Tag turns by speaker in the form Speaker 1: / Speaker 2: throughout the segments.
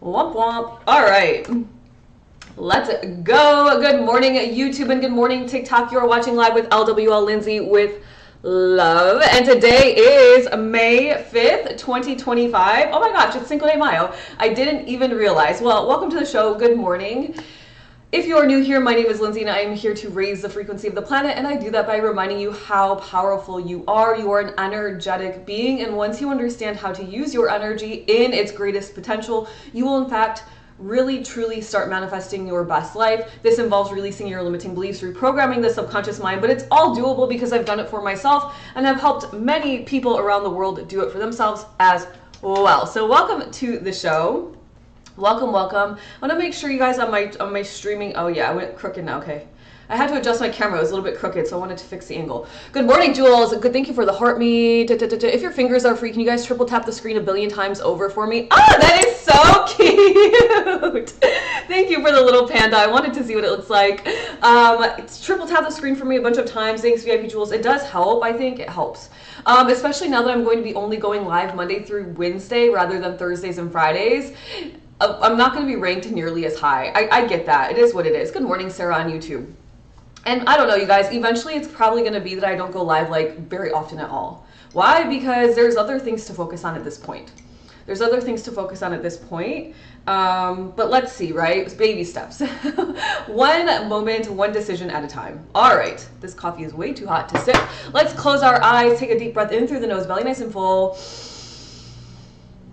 Speaker 1: Womp womp. All right. Let's go. Good morning, YouTube, and good morning, TikTok. You are watching live with LWL Lindsay with love. And today is May 5th, 2025. Oh my gosh, it's Cinco de Mayo. I didn't even realize. Well, welcome to the show. Good morning. If you are new here, my name is Lindsay and I am here to raise the frequency of the planet, and I do that by reminding you how powerful you are. You are an energetic being, and once you understand how to use your energy in its greatest potential, you will in fact really truly start manifesting your best life. This involves releasing your limiting beliefs, reprogramming the subconscious mind, but it's all doable because I've done it for myself and I've helped many people around the world do it for themselves as well. So welcome to the show. Welcome. I want to make sure you guys on my streaming. Oh yeah, I went crooked now. Okay. I had to adjust my camera. It was a little bit crooked, so I wanted to fix the angle. Good morning, Jules. Good. Thank you for the heart me. If your fingers are free, can you guys triple tap the screen a billion times over for me? Ah, that is so cute. Thank you for the little panda. I wanted to see what it looks like. Triple tap the screen for me a bunch of times. Thanks, VIP Jules. It does help. I think it helps. Especially now that I'm going to be only going live Monday through Wednesday rather than Thursdays and Fridays. I'm not going to be ranked nearly as high. I get that. It is what it is. Good morning, Sarah on YouTube. And I don't know, you guys, eventually it's probably going to be that I don't go live like very often at all. Why? Because there's other things to focus on at this point. But let's see, right? It's baby steps. One moment, one decision at a time. All right. This coffee is way too hot to sip. Let's close our eyes. Take a deep breath in through the nose, belly nice and full.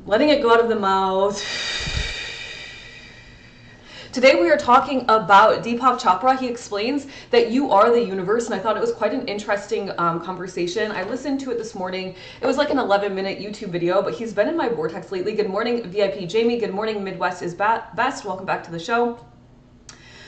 Speaker 1: Letting it go out of the mouth. Today we are talking about Deepak Chopra. He explains that you are the universe, and I thought it was quite an interesting conversation. I listened to it this morning. It was like an 11-minute YouTube video, but he's been in my vortex lately. Good morning, VIP Jamie. Good morning, Midwest is best. Welcome back to the show.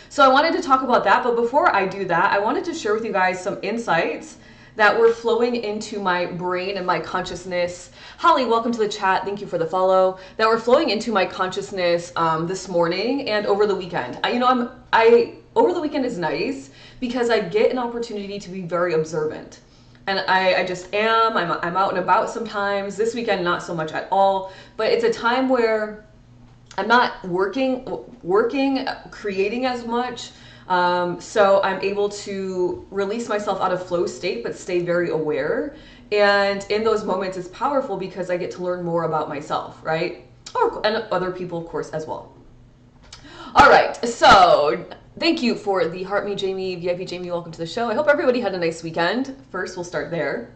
Speaker 1: So I wanted to talk about that, but before I do that, I wanted to share with you guys some insights that were flowing into my brain and my consciousness. Holly, welcome to the chat. Thank you for the follow. That were flowing into my consciousness this morning and over the weekend. Over the weekend is nice because I get an opportunity to be very observant. And I just am. I'm out and about sometimes. This weekend, not so much at all. But it's a time where I'm not working, creating as much. So I'm able to release myself out of flow state, but stay very aware. And in those moments, it's powerful because I get to learn more about myself, right? And other people, of course, as well. All right. So thank you for the heart me, Jamie, VIP Jamie. Welcome to the show. I hope everybody had a nice weekend. First, we'll start there.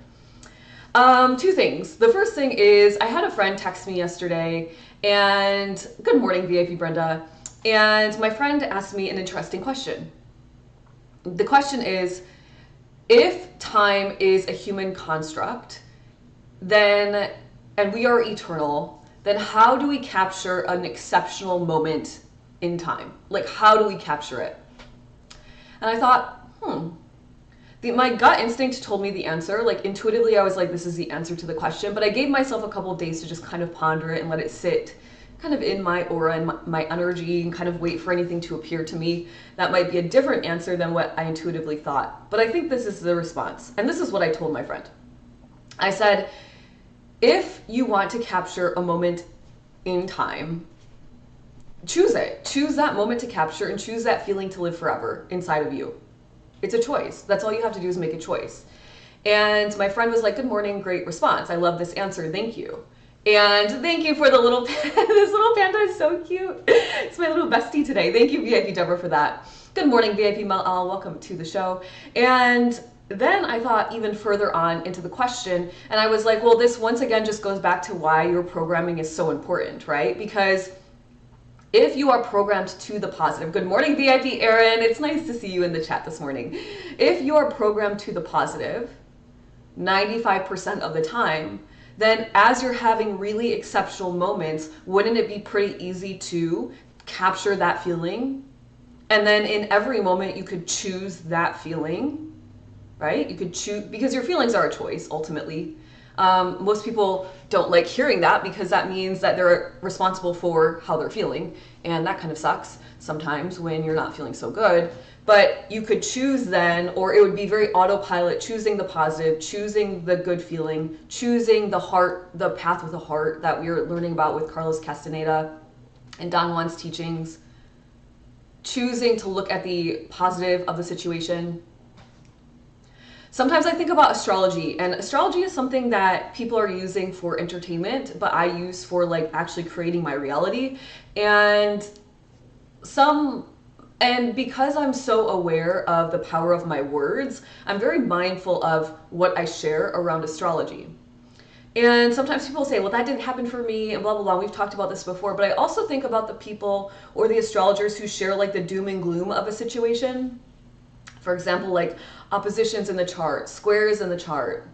Speaker 1: Two things. The first thing is I had a friend text me yesterday, and good morning, VIP Brenda. And my friend asked me an interesting question. The question is, if time is a human construct, then, and we are eternal, then how do we capture an exceptional moment in time? Like, how do we capture it? And I thought, my gut instinct told me the answer. Like, intuitively, I was like, this is the answer to the question. But I gave myself a couple of days to just kind of ponder it and let it sit kind of in my aura and my energy and kind of wait for anything to appear to me. That might be a different answer than what I intuitively thought. But I think this is the response. And this is what I told my friend. I said, if you want to capture a moment in time, choose it. Choose that moment to capture and choose that feeling to live forever inside of you. It's a choice. That's all you have to do is make a choice. And my friend was like, good morning, great response. I love this answer. Thank you. And thank you for the little panda. This little panda is so cute. It's my little bestie today. Thank you, VIP Deborah, for that. Good morning, VIP Mel. Welcome to the show. And then I thought even further on into the question, and I was like, well, this once again just goes back to why your programming is so important, right? Because if you are programmed to the positive, good morning, VIP Aaron. It's nice to see you in the chat this morning. If you are programmed to the positive, 95% of the time, then as you're having really exceptional moments, wouldn't it be pretty easy to capture that feeling? And then in every moment, you could choose that feeling, right? You could choose, because your feelings are a choice, ultimately. Most people don't like hearing that because that means that they're responsible for how they're feeling. And that kind of sucks sometimes when you're not feeling so good. But you could choose then, or it would be very autopilot, choosing the positive, choosing the good feeling, choosing the heart, the path with the heart that we were learning about with Carlos Castaneda. in Don Juan's teachings, choosing to look at the positive of the situation. Sometimes I think about astrology, and astrology is something that people are using for entertainment, but I use for like actually creating my reality. And because I'm so aware of the power of my words, I'm very mindful of what I share around astrology. And sometimes people say, well, that didn't happen for me, and blah, blah, blah. We've talked about this before, but I also think about the people or the astrologers who share like the doom and gloom of a situation. For example, like oppositions in the chart, squares in the chart.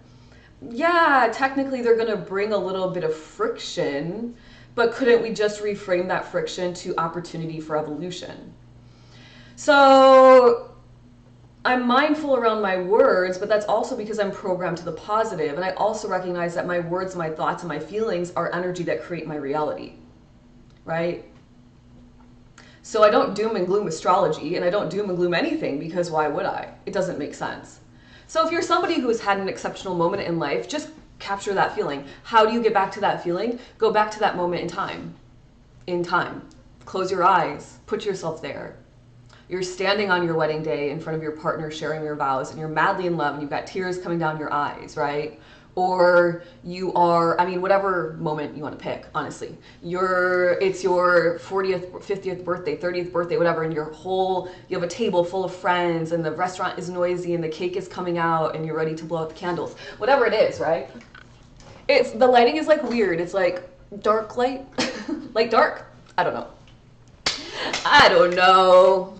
Speaker 1: Yeah, technically they're gonna bring a little bit of friction, but couldn't we just reframe that friction to opportunity for evolution? So I'm mindful around my words, but that's also because I'm programmed to the positive. And I also recognize that my words, my thoughts, and my feelings are energy that create my reality, right? So I don't doom and gloom astrology, and I don't doom and gloom anything, because why would I? It doesn't make sense. So if you're somebody who's had an exceptional moment in life, just capture that feeling. How do you get back to that feeling? Go back to that moment in time. In time. Close your eyes. Put yourself there. You're standing on your wedding day in front of your partner sharing your vows, and you're madly in love and you've got tears coming down your eyes, right? Or you are, I mean, whatever moment you want to pick, honestly. It's your 40th, 50th birthday, 30th birthday, whatever, and you have a table full of friends, and the restaurant is noisy, and the cake is coming out, and you're ready to blow out the candles. Whatever it is, right? The lighting is like weird. It's like dark light, like dark. I don't know.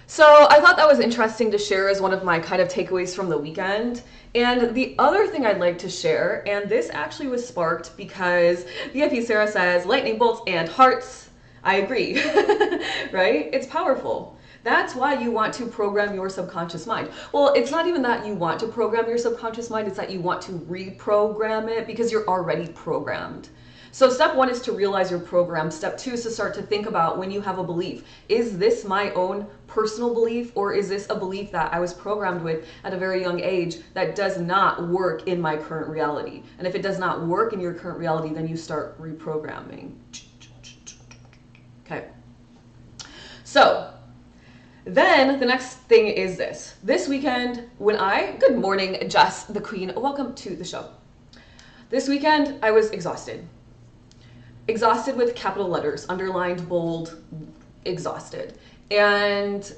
Speaker 1: So I thought that was interesting to share as one of my kind of takeaways from the weekend. And the other thing I'd like to share, and this actually was sparked because VIP Sarah says, lightning bolts and hearts. I agree, right? It's powerful. That's why you want to program your subconscious mind. Well, it's not even that you want to program your subconscious mind, it's that you want to reprogram it because you're already programmed. So step one is to realize your program. Step two is to start to think about when you have a belief. Is this my own personal belief, or is this a belief that I was programmed with at a very young age that does not work in my current reality? And if it does not work in your current reality, then you start reprogramming. Okay. So then the next thing is this. This weekend, good morning, Jess, the queen. Welcome to the show. This weekend, I was exhausted. Exhausted with capital letters, underlined, bold, exhausted. And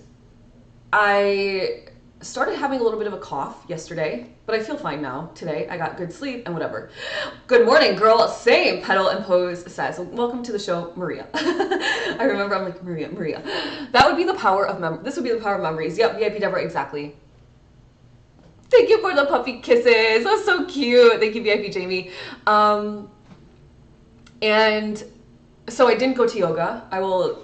Speaker 1: I started having a little bit of a cough yesterday, but I feel fine now today. I got good sleep and whatever. Good morning, girl. Same. Petal and Pose says, welcome to the show, Maria. I remember, I'm like, Maria. That would be the power of this would be the power of memories. Yep, VIP Deborah, exactly. Thank you for the puppy kisses. That's so cute. Thank you, VIP Jamie. And so I didn't go to yoga. I will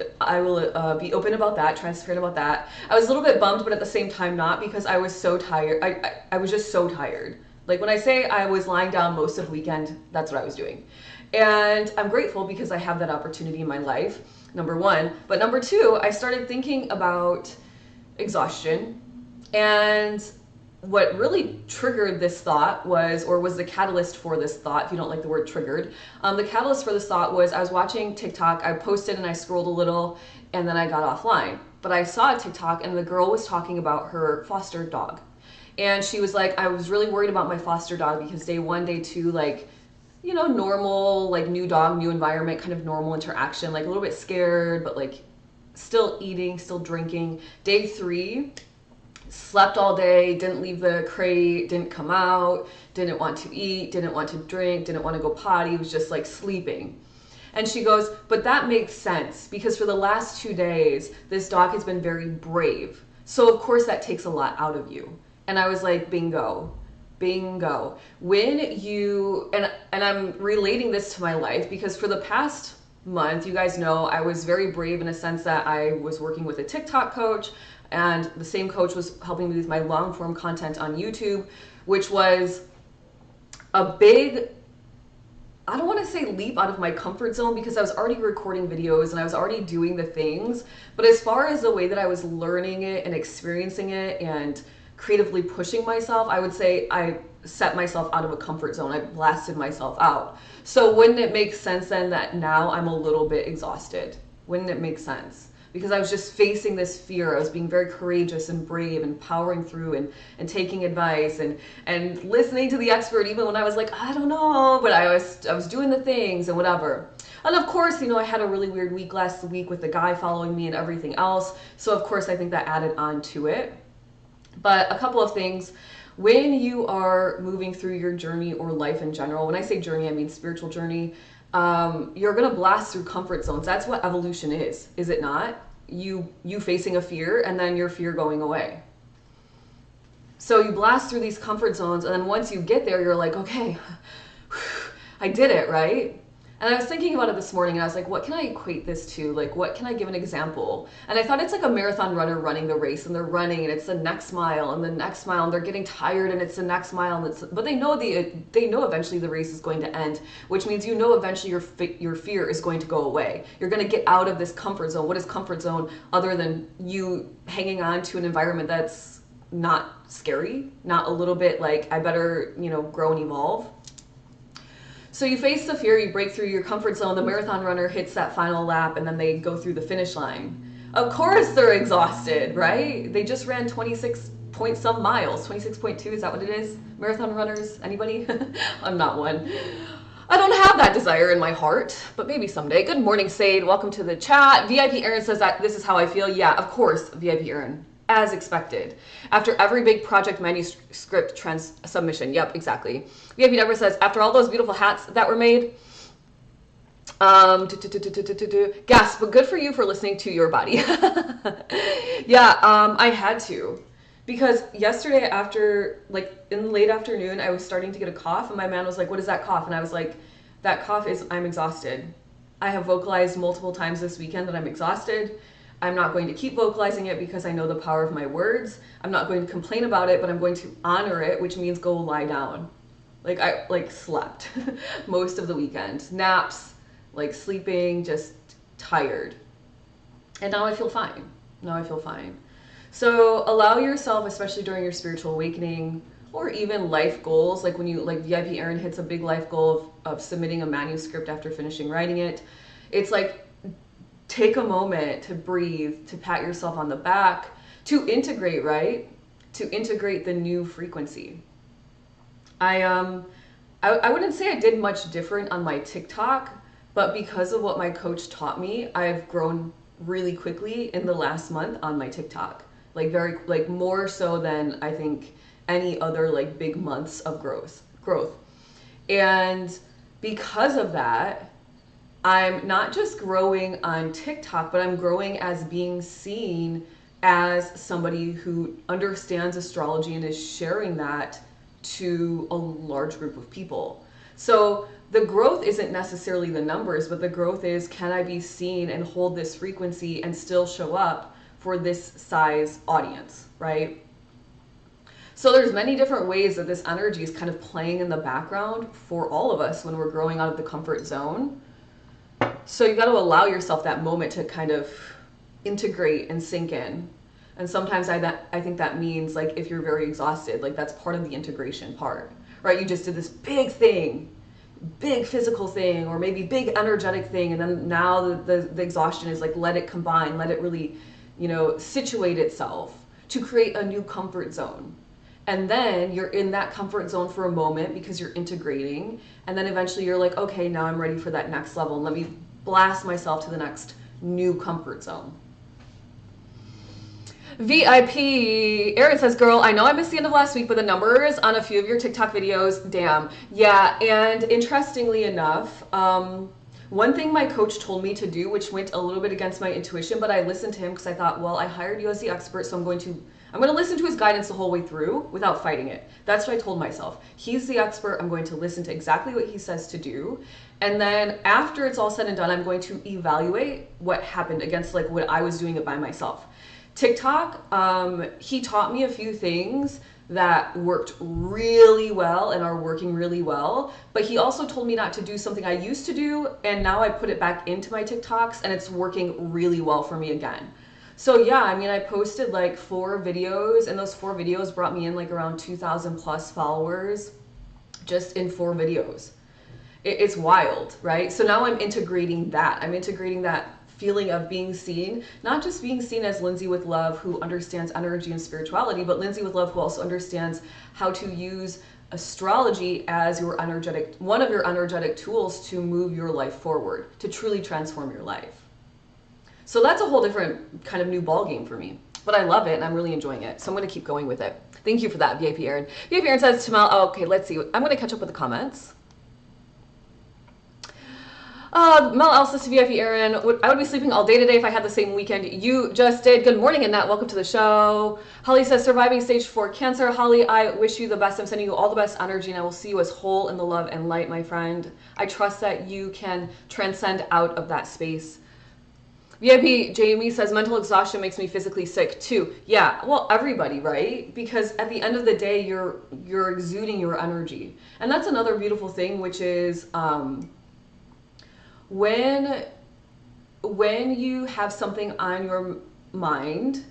Speaker 1: be open about that, transparent about that. I was a little bit bummed, but at the same time not, because I was so tired. I was just so tired. Like when I say I was lying down most of the weekend, that's what I was doing. And I'm grateful because I have that opportunity in my life, number one. But number two, I started thinking about exhaustion, and what really triggered this thought was the catalyst for this thought, if you don't like the word triggered, the catalyst for this thought was I was watching TikTok. I posted and I scrolled a little, and then I got offline. But I saw a TikTok, and the girl was talking about her foster dog. And she was like, I was really worried about my foster dog because day one, day two, like, you know, normal, like new dog, new environment, kind of normal interaction, like a little bit scared, but like still eating, still drinking. Day three, slept all day, didn't leave the crate, didn't come out, didn't want to eat, didn't want to drink, didn't want to go potty, was just like sleeping. And she goes, but that makes sense because for the last 2 days, this dog has been very brave. So of course that takes a lot out of you. And I was like, bingo. When you, and I'm relating this to my life because for the past month, you guys know I was very brave in a sense that I was working with a TikTok coach, and the same coach was helping me with my long form content on YouTube, which was a big, I don't want to say leap out of my comfort zone because I was already recording videos and I was already doing the things. But as far as the way that I was learning it and experiencing it and creatively pushing myself, I would say I set myself out of a comfort zone. I blasted myself out. So wouldn't it make sense then that now I'm a little bit exhausted? Wouldn't it make sense? Because I was just facing this fear. I was being very courageous and brave and powering through and taking advice and listening to the expert even when I was like, I don't know, but I was doing the things and whatever. And of course, I had a really weird week last week with the guy following me and everything else. So of course, I think that added on to it. But a couple of things. When you are moving through your journey or life in general, when I say journey, I mean spiritual journey, you're going to blast through comfort zones. That's what evolution is it not? You facing a fear and then your fear going away. So you blast through these comfort zones, and then once you get there, you're like, okay, I did it, right? And I was thinking about it this morning, and I was like, what can I equate this to? Like, what can I give an example? And I thought it's like a marathon runner running the race, and they're running, and it's the next mile, and the next mile, and they're getting tired, and it's the next mile, but they know eventually the race is going to end, which means eventually your fear is going to go away. You're going to get out of this comfort zone. What is comfort zone other than you hanging on to an environment that's not scary, not a little bit like I better, grow and evolve? So you face the fear, you break through your comfort zone, the marathon runner hits that final lap, and then they go through the finish line. Of course they're exhausted, right? They just ran 26 point some miles. 26.2, is that what it is? Marathon runners, anybody? I'm not one. I don't have that desire in my heart, but maybe someday. Good morning, Sade. Welcome to the chat. VIP Aaron says that this is how I feel. Yeah, of course, VIP Aaron. As expected. After every big project manuscript submission. Yep, exactly. VIP Deborah says, after all those beautiful hats that were made, gasp, but good for you for listening to your body. Yeah, I had to. Because yesterday after, in the late afternoon, I was starting to get a cough, and my man was like, what is that cough? And I was like, that cough is, I'm exhausted. I have vocalized multiple times this weekend that I'm exhausted. I'm not going to keep vocalizing it because I know the power of my words. I'm not going to complain about it, but I'm going to honor it, which means go lie down. I slept most of the weekend. Naps, sleeping, just tired. And now I feel fine. So allow yourself, especially during your spiritual awakening or even life goals, when you, VIP Aaron hits a big life goal of submitting a manuscript after finishing writing it. It's take a moment to breathe, to pat yourself on the back, to integrate, right? To integrate the new frequency. I wouldn't say I did much different on my TikTok, but because of what my coach taught me, I've grown really quickly in the last month on my TikTok. More so than I think any other big months of growth. And because of that, I'm not just growing on TikTok, but I'm growing as being seen as somebody who understands astrology and is sharing that to a large group of people. So the growth isn't necessarily the numbers, but the growth is, can I be seen and hold this frequency and still show up for this size audience, right? So there's many different ways that this energy is kind of playing in the background for all of us when we're growing out of the comfort zone. So you got to allow yourself that moment to kind of integrate and sink in. And sometimes I think that means if you're very exhausted, that's part of the integration part, right? You just did this big thing, big physical thing, or maybe big energetic thing. And then now the exhaustion is let it combine, let it really, situate itself to create a new comfort zone. And then you're in that comfort zone for a moment because you're integrating. And then eventually you're like, okay, now I'm ready for that next level. And let me blast myself to the next new comfort zone. VIP Aaron says, girl, I know I missed the end of last week, but the numbers on a few of your TikTok videos, damn. Yeah, and interestingly enough, one thing my coach told me to do, which went a little bit against my intuition, but I listened to him because I thought, well, I hired you as the expert, so I'm going to listen to his guidance the whole way through without fighting it. That's what I told myself. He's the expert. I'm going to listen to exactly what he says to do. And then after it's all said and done, I'm going to evaluate what happened against what I was doing it by myself. TikTok, he taught me a few things that worked really well and are working really well. But he also told me not to do something I used to do. And now I put it back into my TikToks and it's working really well for me again. So yeah, I mean, I posted like 4 videos, and those 4 videos brought me in like around 2,000 plus followers just in 4 videos. It's wild, right? So now I'm integrating that. I'm integrating that feeling of being seen, not just being seen as Lindsay with love who understands energy and spirituality, but Lindsay with love who also understands how to use astrology as your energetic, one of your energetic tools to move your life forward, to truly transform your life. So that's a whole different kind of new ball game for me. But I love it and I'm really enjoying it. So I'm going to keep going with it. Thank you for that, VIP Aaron. VIP Aaron says, Tamal, oh, okay, let's see. I'm going to catch up with the comments. Mel L says to VIP Aaron, I would be sleeping all day today if I had the same weekend you just did. Good morning, Annette. Welcome to the show. Holly says, surviving stage 4 cancer. Holly, I wish you the best. I'm sending you all the best energy, and I will see you as whole in the love and light, my friend. I trust that you can transcend out of that space. VIP Jamie says, mental exhaustion makes me physically sick too. Yeah, well, everybody, right? Because at the end of the day, you're exuding your energy. And that's another beautiful thing, which is when you have something on your mind,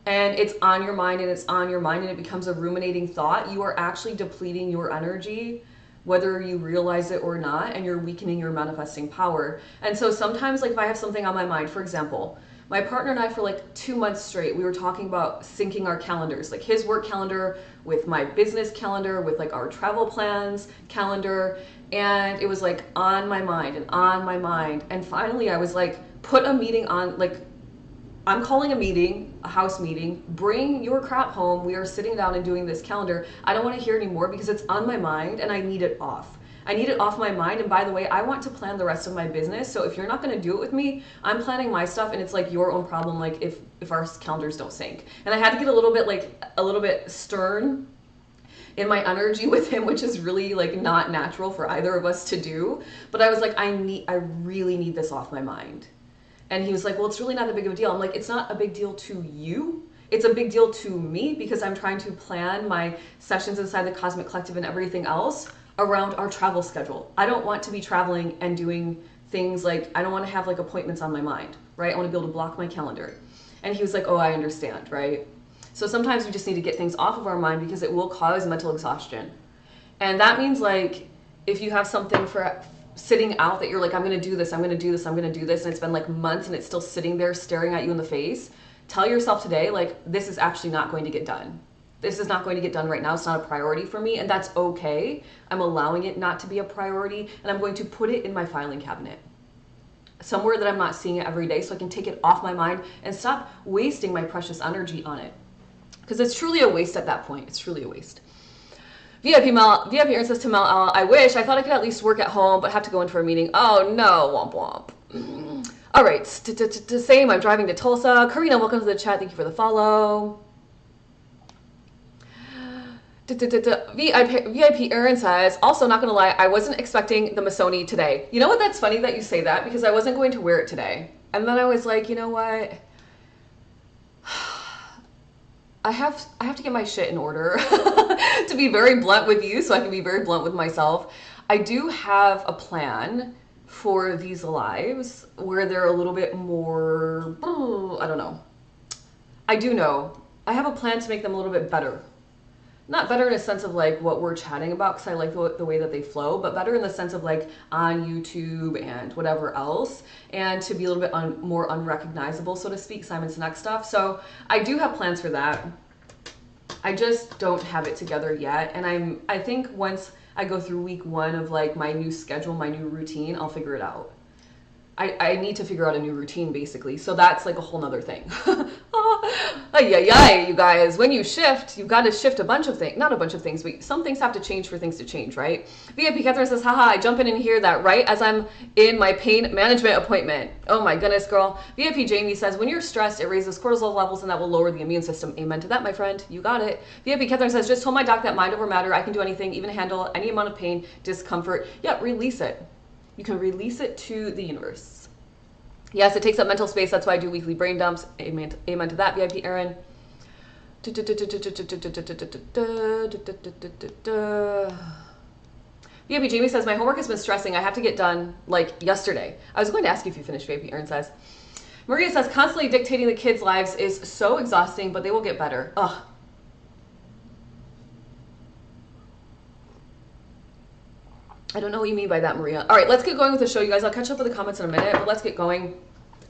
Speaker 1: and it's on your mind and it's on your mind and it becomes a ruminating thought, you are actually depleting your energy, whether you realize it or not, and you're weakening your manifesting power. And so sometimes, like if I have something on my mind, for example, my partner and I for like 2 months straight, we were talking about syncing our calendars, like his work calendar with my business calendar, with like our travel plans calendar. And it was like on my mind and on my mind. And finally I was like, put a meeting on, like I'm calling a meeting, a house meeting, bring your crap home. We are sitting down and doing this calendar. I don't want to hear anymore because it's on my mind and I need it off. I need it off my mind. And by the way, I want to plan the rest of my business. So if you're not going to do it with me, I'm planning my stuff, and it's like your own problem. Like if our calendars don't sync. And I had to get a little bit stern in my energy with him, which is really like not natural for either of us to do. But I was like, I really need this off my mind. And he was like, well, it's really not that big of a deal. I'm like, it's not a big deal to you. It's a big deal to me because I'm trying to plan my sessions inside the Cosmic Collective and everything else around our travel schedule. I don't want to be traveling and doing things like, I don't want to have like appointments on my mind, right? I want to be able to block my calendar. And he was like, oh, I understand, right? So sometimes we just need to get things off of our mind because it will cause mental exhaustion. And that means like, if you have something for sitting out that you're like, I'm going to do this, I'm going to do this, I'm going to do this, and it's been like months and it's still sitting there staring at you in the face, tell yourself today, like, this is actually not going to get done. This is not going to get done right now. It's not a priority for me, and that's okay. I'm allowing it not to be a priority, and I'm going to put it in my filing cabinet, somewhere that I'm not seeing it every day, so I can take it off my mind and stop wasting my precious energy on it. Because it's truly a waste at that point. It's truly a waste. VIP Aaron says to Mel, I wish. I thought I could at least work at home, but have to go in for a meeting. Oh no, womp womp. All right, same. I'm driving to Tulsa. Karina, welcome to the chat. Thank you for the follow. VIP Aaron says, also not gonna lie, I wasn't expecting the Missoni today. You know what? That's funny that you say that because I wasn't going to wear it today. And then I was like, you know what? I have to get my shit in order to be very blunt with you, so I can be very blunt with myself. I do have a plan for these lives where they're a little bit more, I don't know. I do know. I have a plan to make them a little bit better. Not better in a sense of like what we're chatting about, because I like the way that they flow, but better in the sense of like on YouTube and whatever else, and to be a little bit more unrecognizable, so to speak, Simon Sinek stuff. So I do have plans for that. I just don't have it together yet. And I think once I go through week 1 of like my new schedule, my new routine, I'll figure it out. I need to figure out a new routine basically. So that's like a whole nother thing. You guys, when you shift, you've got to shift a bunch of things, not a bunch of things, but some things have to change for things to change, right? VIP Catherine says, haha, I jump in and hear that right as I'm in my pain management appointment. Oh my goodness, girl. VIP Jamie says, when you're stressed, it raises cortisol levels and that will lower the immune system. Amen to that, my friend. You got it. VIP Catherine says, just told my doc that mind over matter, I can do anything, even handle any amount of pain, discomfort. Yeah, release it. You can release it to the universe. Yes, it takes up mental space. That's why I do weekly brain dumps. Amen to that, VIP Aaron. VIP Jamie says, my homework has been stressing. I have to get done like yesterday. I was going to ask you if you finished, VIP Aaron says. Maria says, constantly dictating the kids' lives is so exhausting, but they will get better. Ugh. I don't know what you mean by that, Maria. All right, let's get going with the show, you guys. I'll catch up with the comments in a minute, but let's get going.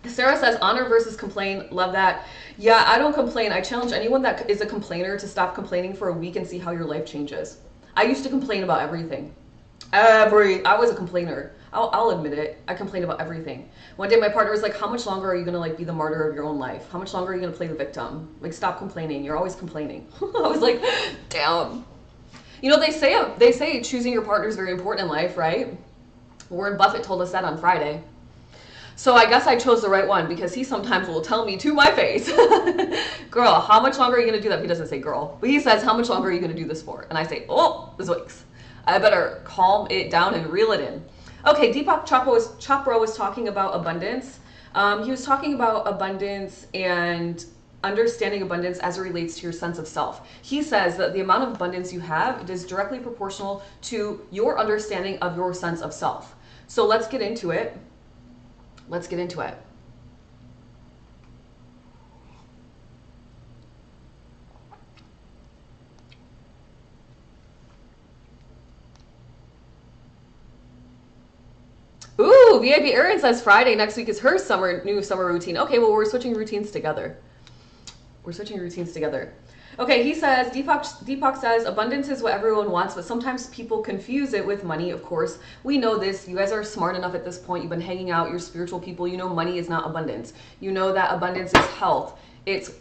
Speaker 1: Sarah says, honor versus complain. Love that. Yeah, I don't complain. I challenge anyone that is a complainer to stop complaining for a week and see how your life changes. I used to complain about everything. I was a complainer. I'll admit it. I complained about everything. One day my partner was like, how much longer are you gonna like be the martyr of your own life? How much longer are you gonna play the victim? Like, stop complaining. You're always complaining. I was like, damn. You know, they say choosing your partner is very important in life, right? Warren Buffett told us that on Friday. So I guess I chose the right one, because he sometimes will tell me to my face, girl, how much longer are you gonna do that? He doesn't say girl, but he says, how much longer are you gonna do this for? And I say, oh, zoinks. I better calm it down and reel it in. Okay, Deepak Chopra was talking about abundance. He was talking about abundance and understanding abundance as it relates to your sense of self. He says that the amount of abundance you have is directly proportional to your understanding of your sense of self. So let's get into it. Let's get into it. Ooh, VIP Erin says Friday next week is her new summer routine. Okay, well, we're switching routines together. We're switching routines together. Okay, he says, Deepak says, abundance is what everyone wants, but sometimes people confuse it with money, of course. We know this. You guys are smart enough at this point. You've been hanging out. You're spiritual people. You know money is not abundance. You know that abundance is health.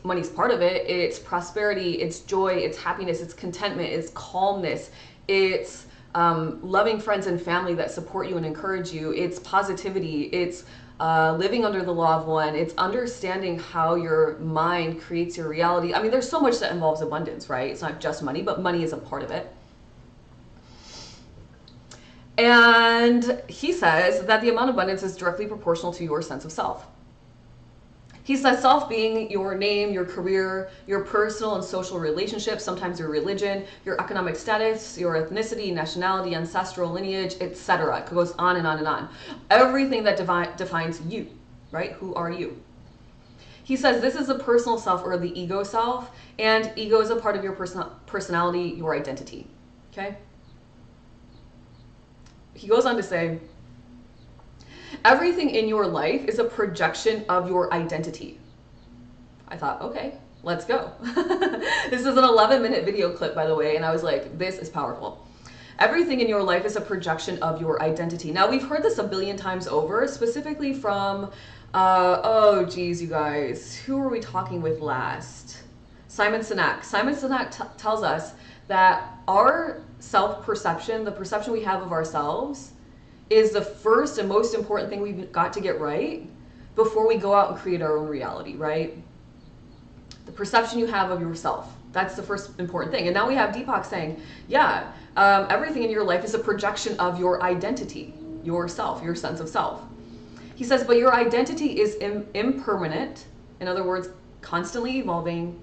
Speaker 1: Money's part of it. It's prosperity. It's joy. It's happiness. It's contentment. It's calmness. It's loving friends and family that support you and encourage you. It's positivity. It's living under the law of one. It's understanding how your mind creates your reality. I mean, there's so much that involves abundance, right? It's not just money, but money is a part of it. And he says that the amount of abundance is directly proportional to your sense of self. He says self being your name, your career, your personal and social relationships, sometimes your religion, your economic status, your ethnicity, nationality, ancestral lineage, etc. It goes on and on and on. Everything that defines you, right? Who are you? He says this is the personal self, or the ego self, and ego is a part of your personality, your identity, okay? He goes on to say, everything in your life is a projection of your identity. I thought, okay, let's go. This is an 11-minute video clip, by the way, and I was like, this is powerful. Everything in your life is a projection of your identity. Now, we've heard this a billion times over, specifically from, oh, geez, you guys, who were we talking with last? Simon Sinek. Simon Sinek tells us that our self-perception, the perception we have of ourselves, is the first and most important thing we've got to get right before we go out and create our own reality, right? The perception you have of yourself, that's the first important thing. And now we have Deepak saying, yeah, everything in your life is a projection of your identity, yourself, your sense of self. He says, but your identity is impermanent, in other words, constantly evolving,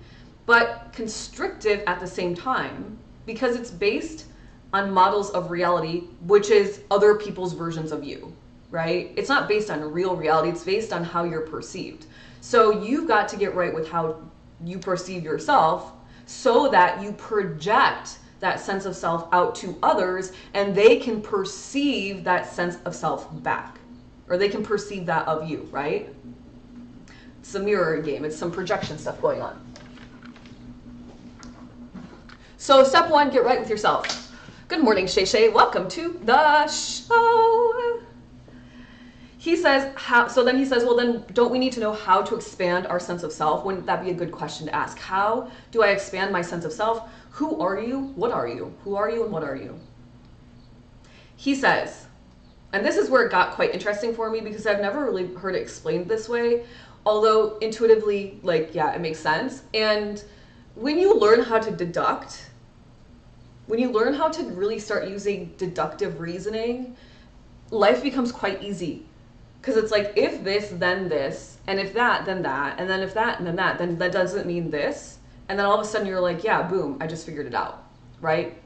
Speaker 1: but constrictive at the same time, because it's based on models of reality, which is other people's versions of you, right? It's not based on real reality, it's based on how you're perceived. So you've got to get right with how you perceive yourself so that you project that sense of self out to others and they can perceive that sense of self back, or they can perceive that of you, right? It's a mirror game, it's some projection stuff going on. So step one, get right with yourself. Good morning, Shay Shay. Welcome to the show. He says, then he says, well, then don't we need to know how to expand our sense of self? Wouldn't that be a good question to ask? How do I expand my sense of self? Who are you? What are you? Who are you and what are you? He says, and this is where it got quite interesting for me because I've never really heard it explained this way, although intuitively, like, yeah, it makes sense. And when you learn how to deduct, when you learn how to really start using deductive reasoning, life becomes quite easy. Because it's like, if this, then this, and if that, then that, and then if that, and then that doesn't mean this. And then all of a sudden you're like, yeah, boom, I just figured it out, right?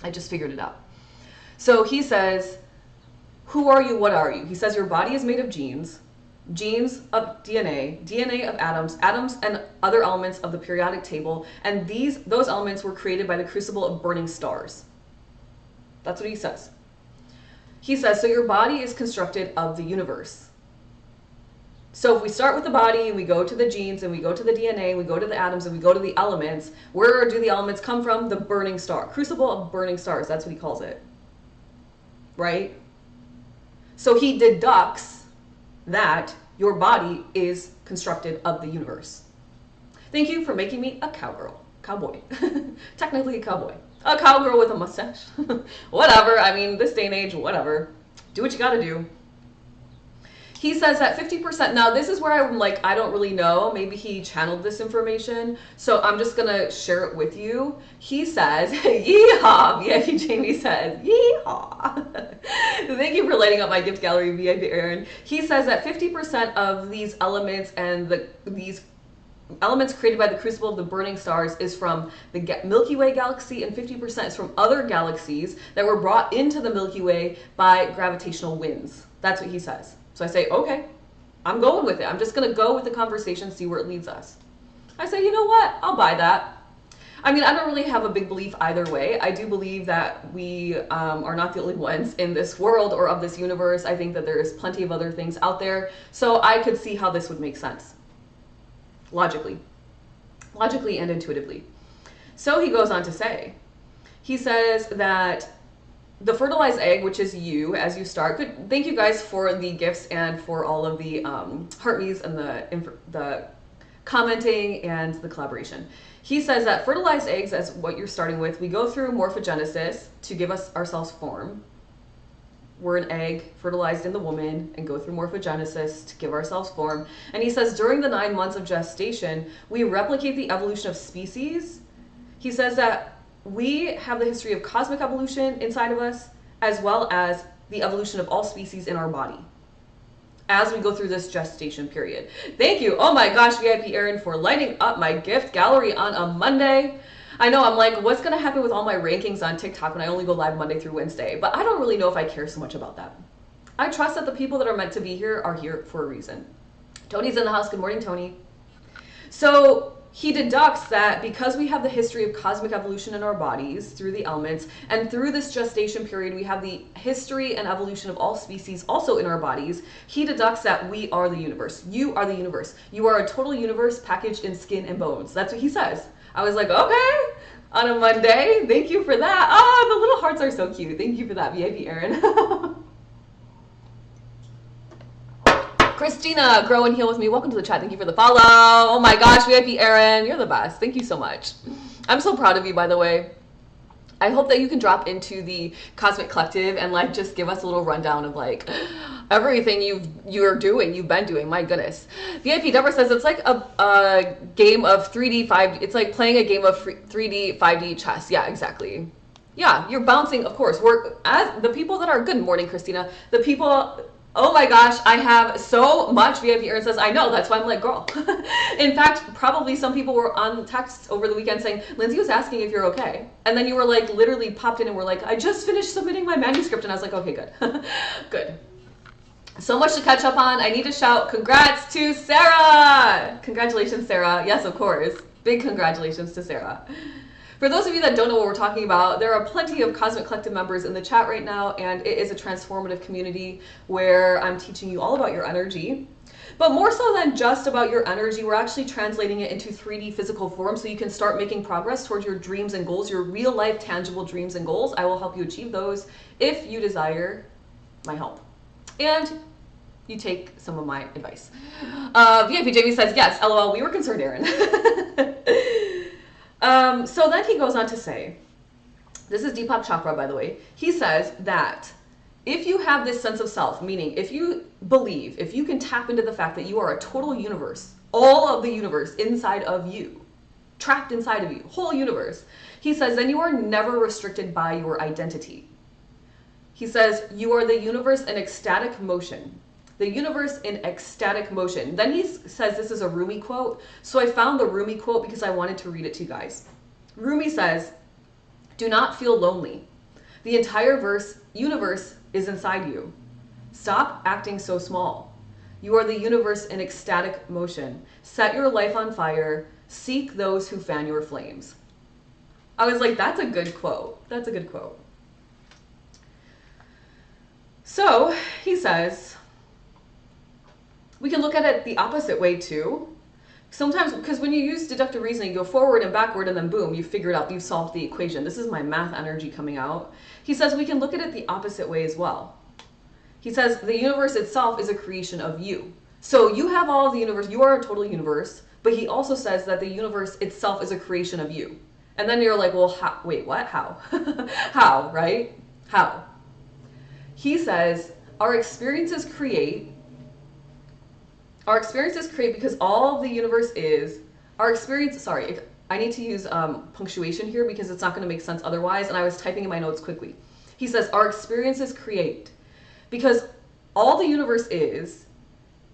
Speaker 1: I just figured it out. So he says, who are you, what are you? He says your body is made of genes, genes of DNA, DNA of atoms, atoms and other elements of the periodic table, and those elements were created by the crucible of burning stars. That's what he says. He says, so your body is constructed of the universe. So if we start with the body and we go to the genes and we go to the DNA and we go to the atoms and we go to the elements, where do the elements come from? The burning star. Crucible of burning stars, that's what he calls it. Right? So he deducts that your body is constructed of the universe. Thank you for making me a cowboy. Technically a cowboy. A cowgirl with a mustache. Whatever, I mean, this day and age, whatever. Do what you gotta do. He says that 50%, now this is where I'm like, I don't really know. Maybe he channeled this information. So I'm just gonna share it with you. He says, yeehaw, VIP Jamie says, yeehaw. Thank you for lighting up my gift gallery, VIP Aaron. He says that 50% of these elements and these elements created by the crucible of the burning stars is from the Milky Way galaxy, and 50% is from other galaxies that were brought into the Milky Way by gravitational winds. That's what he says. So I say, okay, I'm going with it. I'm just going to go with the conversation, see where it leads us. I say, you know what? I'll buy that. I mean, I don't really have a big belief either way. I do believe that we are not the only ones in this world or of this universe. I think that there is plenty of other things out there. So I could see how this would make sense. Logically and intuitively. So he goes on to say, he says that the fertilized egg, which is you as you start. Good. Thank you guys for the gifts and for all of the heart me's and the commenting and the collaboration. He says that fertilized eggs, as what you're starting with, we go through morphogenesis to give us ourselves form. We're an egg fertilized in the woman and go through morphogenesis to give ourselves form. And he says during the 9 months of gestation, we replicate the evolution of species. He says that we have the history of cosmic evolution inside of us, as well as the evolution of all species in our body as we go through this gestation period. Thank you. Oh my gosh, VIP Aaron, for lighting up my gift gallery on a Monday. I know, I'm like, what's going to happen with all my rankings on TikTok when I only go live Monday through Wednesday? But I don't really know if I care so much about that. I trust that the people that are meant to be here are here for a reason. Tony's in the house. Good morning, Tony. So he deducts that because we have the history of cosmic evolution in our bodies through the elements, and through this gestation period, we have the history and evolution of all species also in our bodies. He deducts that we are the universe. You are the universe. You are a total universe packaged in skin and bones. That's what he says. I was like, okay, on a Monday. Thank you for that. Ah, the little hearts are so cute. Thank you for that, VIP Aaron. Christina, grow and heal with me. Welcome to the chat. Thank you for the follow. Oh my gosh, VIP Aaron, you're the best. Thank you so much. I'm so proud of you, by the way. I hope that you can drop into the Cosmic Collective and like just give us a little rundown of like everything you've been doing. My goodness. VIP Deborah says it's like a game of 3D, 5D. It's like playing a game of 3D, 5D chess. Yeah, exactly. Yeah, you're bouncing, of course. We're as the people that are, good morning, Christina. The people. Oh my gosh, I have so much. VIP Aaron says, I know, that's why I'm like, girl. In fact, probably some people were on text over the weekend saying, Lindsay was asking if you're okay. And then you were like, literally popped in and were like, I just finished submitting my manuscript. And I was like, okay, good. Good. So much to catch up on. I need to shout congrats to Sarah. Congratulations, Sarah. Yes, of course. Big congratulations to Sarah. For those of you that don't know what we're talking about, there are plenty of Cosmic Collective members in the chat right now, and it is a transformative community where I'm teaching you all about your energy. But more so than just about your energy, we're actually translating it into 3D physical form so you can start making progress towards your dreams and goals, your real life tangible dreams and goals. I will help you achieve those if you desire my help. And you take some of my advice. VIP Jamie says, yes, LOL, we were concerned, Aaron. So then he goes on to say, this is Deepak Chopra, by the way. He says that if you have this sense of self, meaning if you believe, if you can tap into the fact that you are a total universe, all of the universe inside of you, trapped inside of you, whole universe, he says, then you are never restricted by your identity. He says, you are the universe in ecstatic motion. The universe in ecstatic motion. Then he says this is a Rumi quote. So I found the Rumi quote because I wanted to read it to you guys. Rumi says, do not feel lonely. The entire universe is inside you. Stop acting so small. You are the universe in ecstatic motion. Set your life on fire. Seek those who fan your flames. I was like, that's a good quote. That's a good quote. So he says, we can look at it the opposite way too. Sometimes, because when you use deductive reasoning, you go forward and backward and then boom, you figure it out, you've solved the equation. This is my math energy coming out. He says we can look at it the opposite way as well. He says the universe itself is a creation of you. So you have all of the universe, you are a total universe, but he also says that the universe itself is a creation of you. And then you're like, well, how, wait, what? How? How, right? How? He says our experiences create because all the universe is, our experience, sorry, if I need to use punctuation here because it's not going to make sense otherwise, and I was typing in my notes quickly. He says our experiences create because all the universe is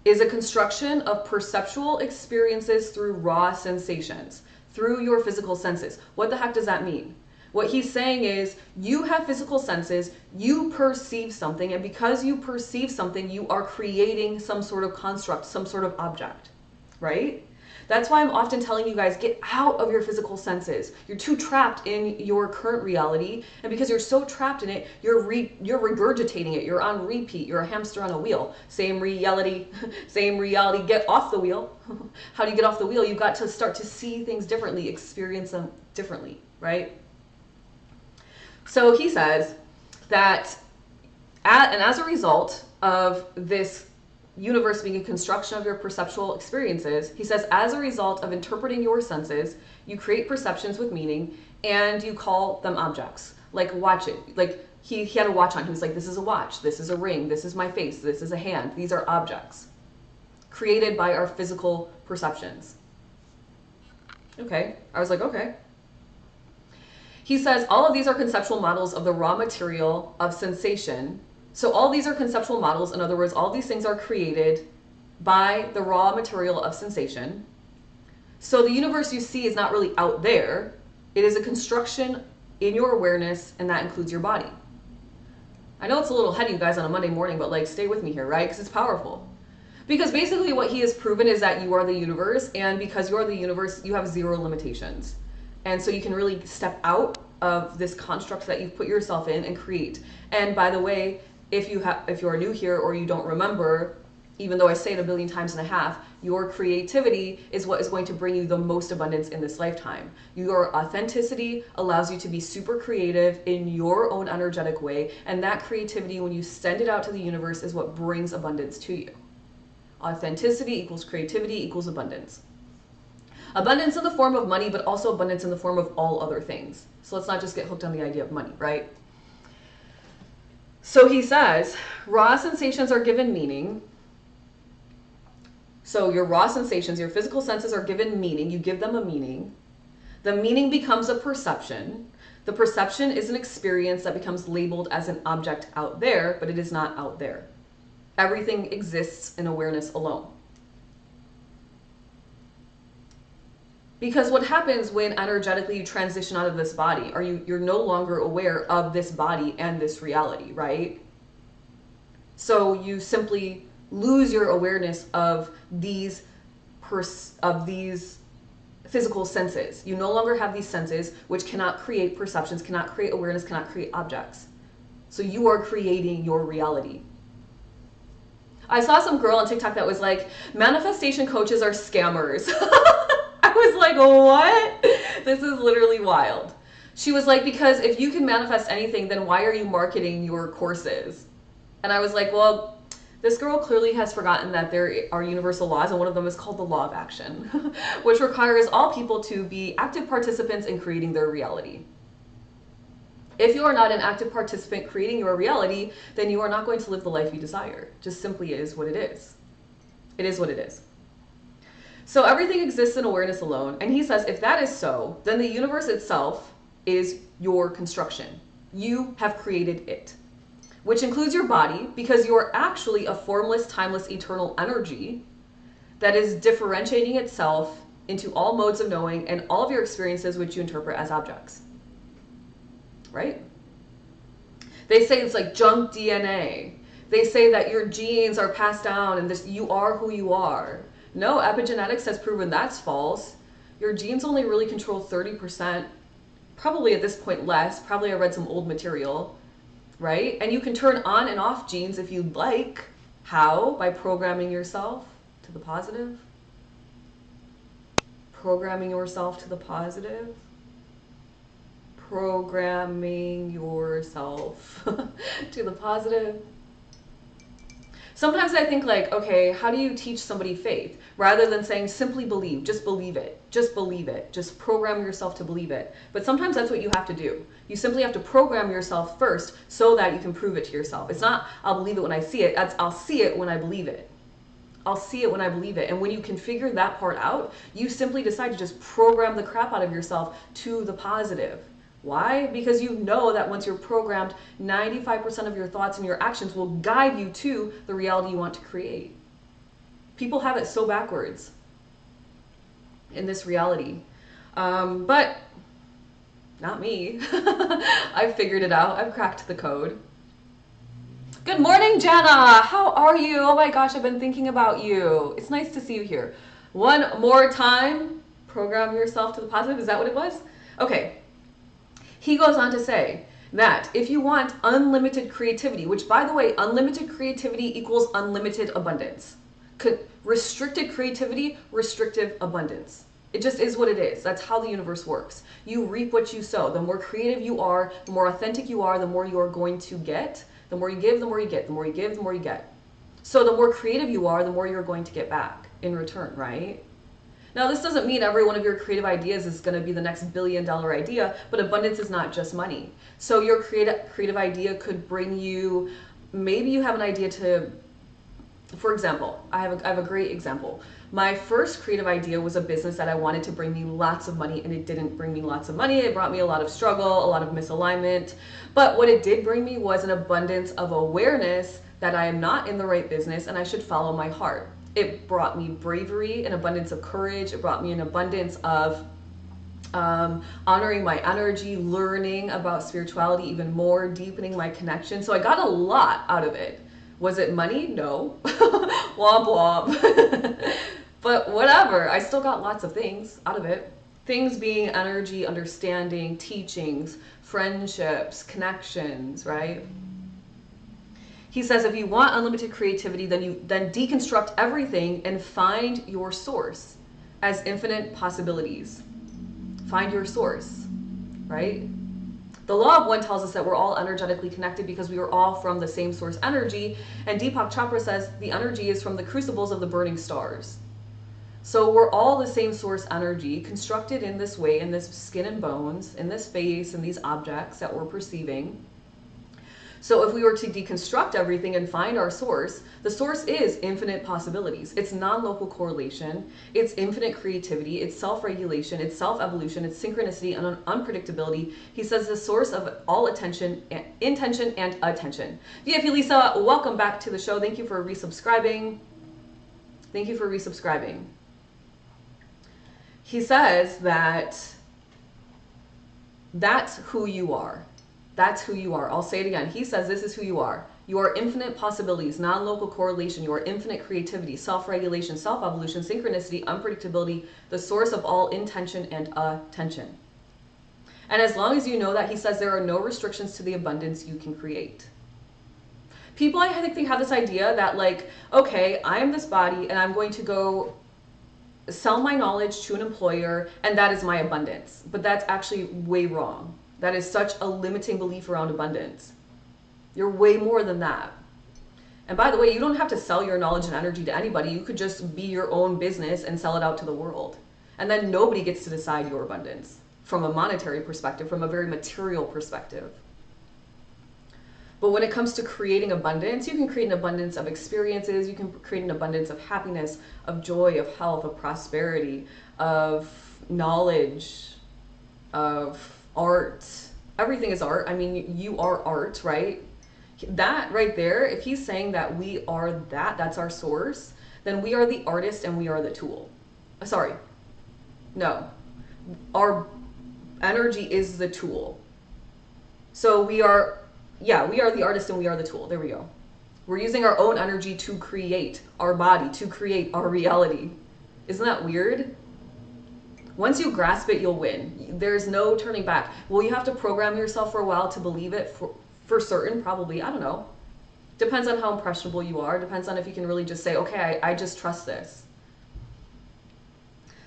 Speaker 1: a construction of perceptual experiences through raw sensations, through your physical senses. What the heck does that mean? What he's saying is you have physical senses, you perceive something, and because you perceive something, you are creating some sort of construct, some sort of object, right? That's why I'm often telling you guys, get out of your physical senses. You're too trapped in your current reality, and because you're so trapped in it, you're regurgitating it. You're on repeat. You're a hamster on a wheel. Same reality, same reality. Get off the wheel. How do you get off the wheel? You've got to start to see things differently, experience them differently, right? So he says that, and as a result of this universe being a construction of your perceptual experiences, he says, as a result of interpreting your senses, you create perceptions with meaning and you call them objects. Like watch it. Like he had a watch on. He was like, this is a watch. This is a ring. This is my face. This is a hand. These are objects created by our physical perceptions. Okay. I was like, okay. He says all of these are conceptual models of the raw material of sensation. So all these are conceptual models. In other words, all these things are created by the raw material of sensation. So the universe you see is not really out there. It is a construction in your awareness, and that includes your body. I know it's a little heady, you guys, on a Monday morning, but like stay with me here, right? Because it's powerful. Because basically what he has proven is that you are the universe, and because you are the universe, you have zero limitations. And so you can really step out of this construct that you've put yourself in and create. And by the way, if you are new here or you don't remember, even though I say it 1.5 billion, your creativity is what is going to bring you the most abundance in this lifetime. Your authenticity allows you to be super creative in your own energetic way. And that creativity, when you send it out to the universe, is what brings abundance to you. Authenticity equals creativity equals abundance. Abundance in the form of money, but also abundance in the form of all other things. So let's not just get hooked on the idea of money, right? So he says, raw sensations are given meaning. So your raw sensations, your physical senses are given meaning. You give them a meaning. The meaning becomes a perception. The perception is an experience that becomes labeled as an object out there, but it is not out there. Everything exists in awareness alone. Because what happens when energetically you transition out of this body, you're no longer aware of this body and this reality, right? So you simply lose your awareness of these physical senses. You no longer have these senses, which cannot create perceptions, cannot create awareness, cannot create objects. So you are creating your reality. I saw some girl on TikTok that was like, manifestation coaches are scammers. I was like, what? This is literally wild. She was like, because if you can manifest anything, then why are you marketing your courses? And I was like, well, this girl clearly has forgotten that there are universal laws, and one of them is called the law of action, which requires all people to be active participants in creating their reality. If you are not an active participant creating your reality, then you are not going to live the life you desire. Just simply is what it is. It is what it is. So everything exists in awareness alone. And he says, if that is so, then the universe itself is your construction. You have created it, which includes your body, because you are actually a formless, timeless, eternal energy that is differentiating itself into all modes of knowing and all of your experiences, which you interpret as objects. Right? They say it's like junk DNA. They say that your genes are passed down and this, you are who you are. No, epigenetics has proven that's false. Your genes only really control 30%, probably at this point less. Probably I read some old material, right? And you can turn on and off genes if you'd like. How? By programming yourself to the positive. Programming yourself to the positive. Programming yourself to the positive. Sometimes I think like, okay, how do you teach somebody faith? Rather than saying simply believe, just believe it, just believe it, just program yourself to believe it. But sometimes that's what you have to do. You simply have to program yourself first so that you can prove it to yourself. It's not, I'll believe it when I see it. That's, I'll see it when I believe it. I'll see it when I believe it. And when you can figure that part out, you simply decide to just program the crap out of yourself to the positive. Why? Because you know that once you're programmed, 95% of your thoughts and your actions will guide you to the reality you want to create. People have it so backwards in this reality. But not me. I've figured it out. I've cracked the code. Good morning, Jana. How are you? Oh my gosh, I've been thinking about you. It's nice to see you here. One more time. Program yourself to the positive. Is that what it was? Okay. He goes on to say that if you want unlimited creativity, which by the way, unlimited creativity equals unlimited abundance. Restricted creativity, restrictive abundance. It just is what it is. That's how the universe works. You reap what you sow. The more creative you are, the more authentic you are, the more you are going to get. The more you give, the more you get. The more you give, the more you get. So the more creative you are, the more you're going to get back in return, right? Now, this doesn't mean every one of your creative ideas is going to be the next billion-dollar idea, but abundance is not just money. So your creative idea could bring you, maybe you have an idea to, for example, I have a great example. My first creative idea was a business that I wanted to bring me lots of money, and it didn't bring me lots of money. It brought me a lot of struggle, a lot of misalignment. But what it did bring me was an abundance of awareness that I am not in the right business and I should follow my heart. It brought me bravery, an abundance of courage. It brought me an abundance of honoring my energy, learning about spirituality even more, deepening my connection. So I got a lot out of it. Was it money? No. Womp womp. But whatever, I still got lots of things out of it. Things being energy, understanding, teachings, friendships, connections, right? He says if you want unlimited creativity, then deconstruct everything and find your source as infinite possibilities. Find your source, right? The law of one tells us that we're all energetically connected because we are all from the same source energy. And Deepak Chopra says the energy is from the crucibles of the burning stars. So we're all the same source energy constructed in this way, in this skin and bones, in this space, in these objects that we're perceiving. So if we were to deconstruct everything and find our source, the source is infinite possibilities. It's non-local correlation. It's infinite creativity. It's self-regulation. It's self-evolution. It's synchronicity and unpredictability. He says the source of all attention, intention, and attention. VF Lisa, welcome back to the show. Thank you for resubscribing. Thank you for resubscribing. He says that that's who you are. That's who you are. I'll say it again. He says this is who you are. You are infinite possibilities, non-local correlation. You are infinite creativity, self-regulation, self-evolution, synchronicity, unpredictability, the source of all intention and attention. And as long as you know that, he says there are no restrictions to the abundance you can create. People, I think, they have this idea that like, okay, I am this body and I'm going to go sell my knowledge to an employer and that is my abundance. But that's actually way wrong. That is such a limiting belief around abundance. You're way more than that. And by the way, you don't have to sell your knowledge and energy to anybody. You could just be your own business and sell it out to the world. And then nobody gets to decide your abundance from a monetary perspective, from a very material perspective. But when it comes to creating abundance, you can create an abundance of experiences. You can create an abundance of happiness, of joy, of health, of prosperity, of knowledge, of art. Everything is art. I mean, you are art, right? That right there, if he's saying that we are that's our source, then we are the artist and we are the tool. Sorry. No. Our energy is the tool. So we are the artist and we are the tool. There we go. We're using our own energy to create our body, to create our reality. Isn't that weird? Once you grasp it, you'll win. There's no turning back. Will you have to program yourself for a while to believe it for certain? Probably. I don't know. Depends on how impressionable you are. Depends on if you can really just say, okay, I just trust this.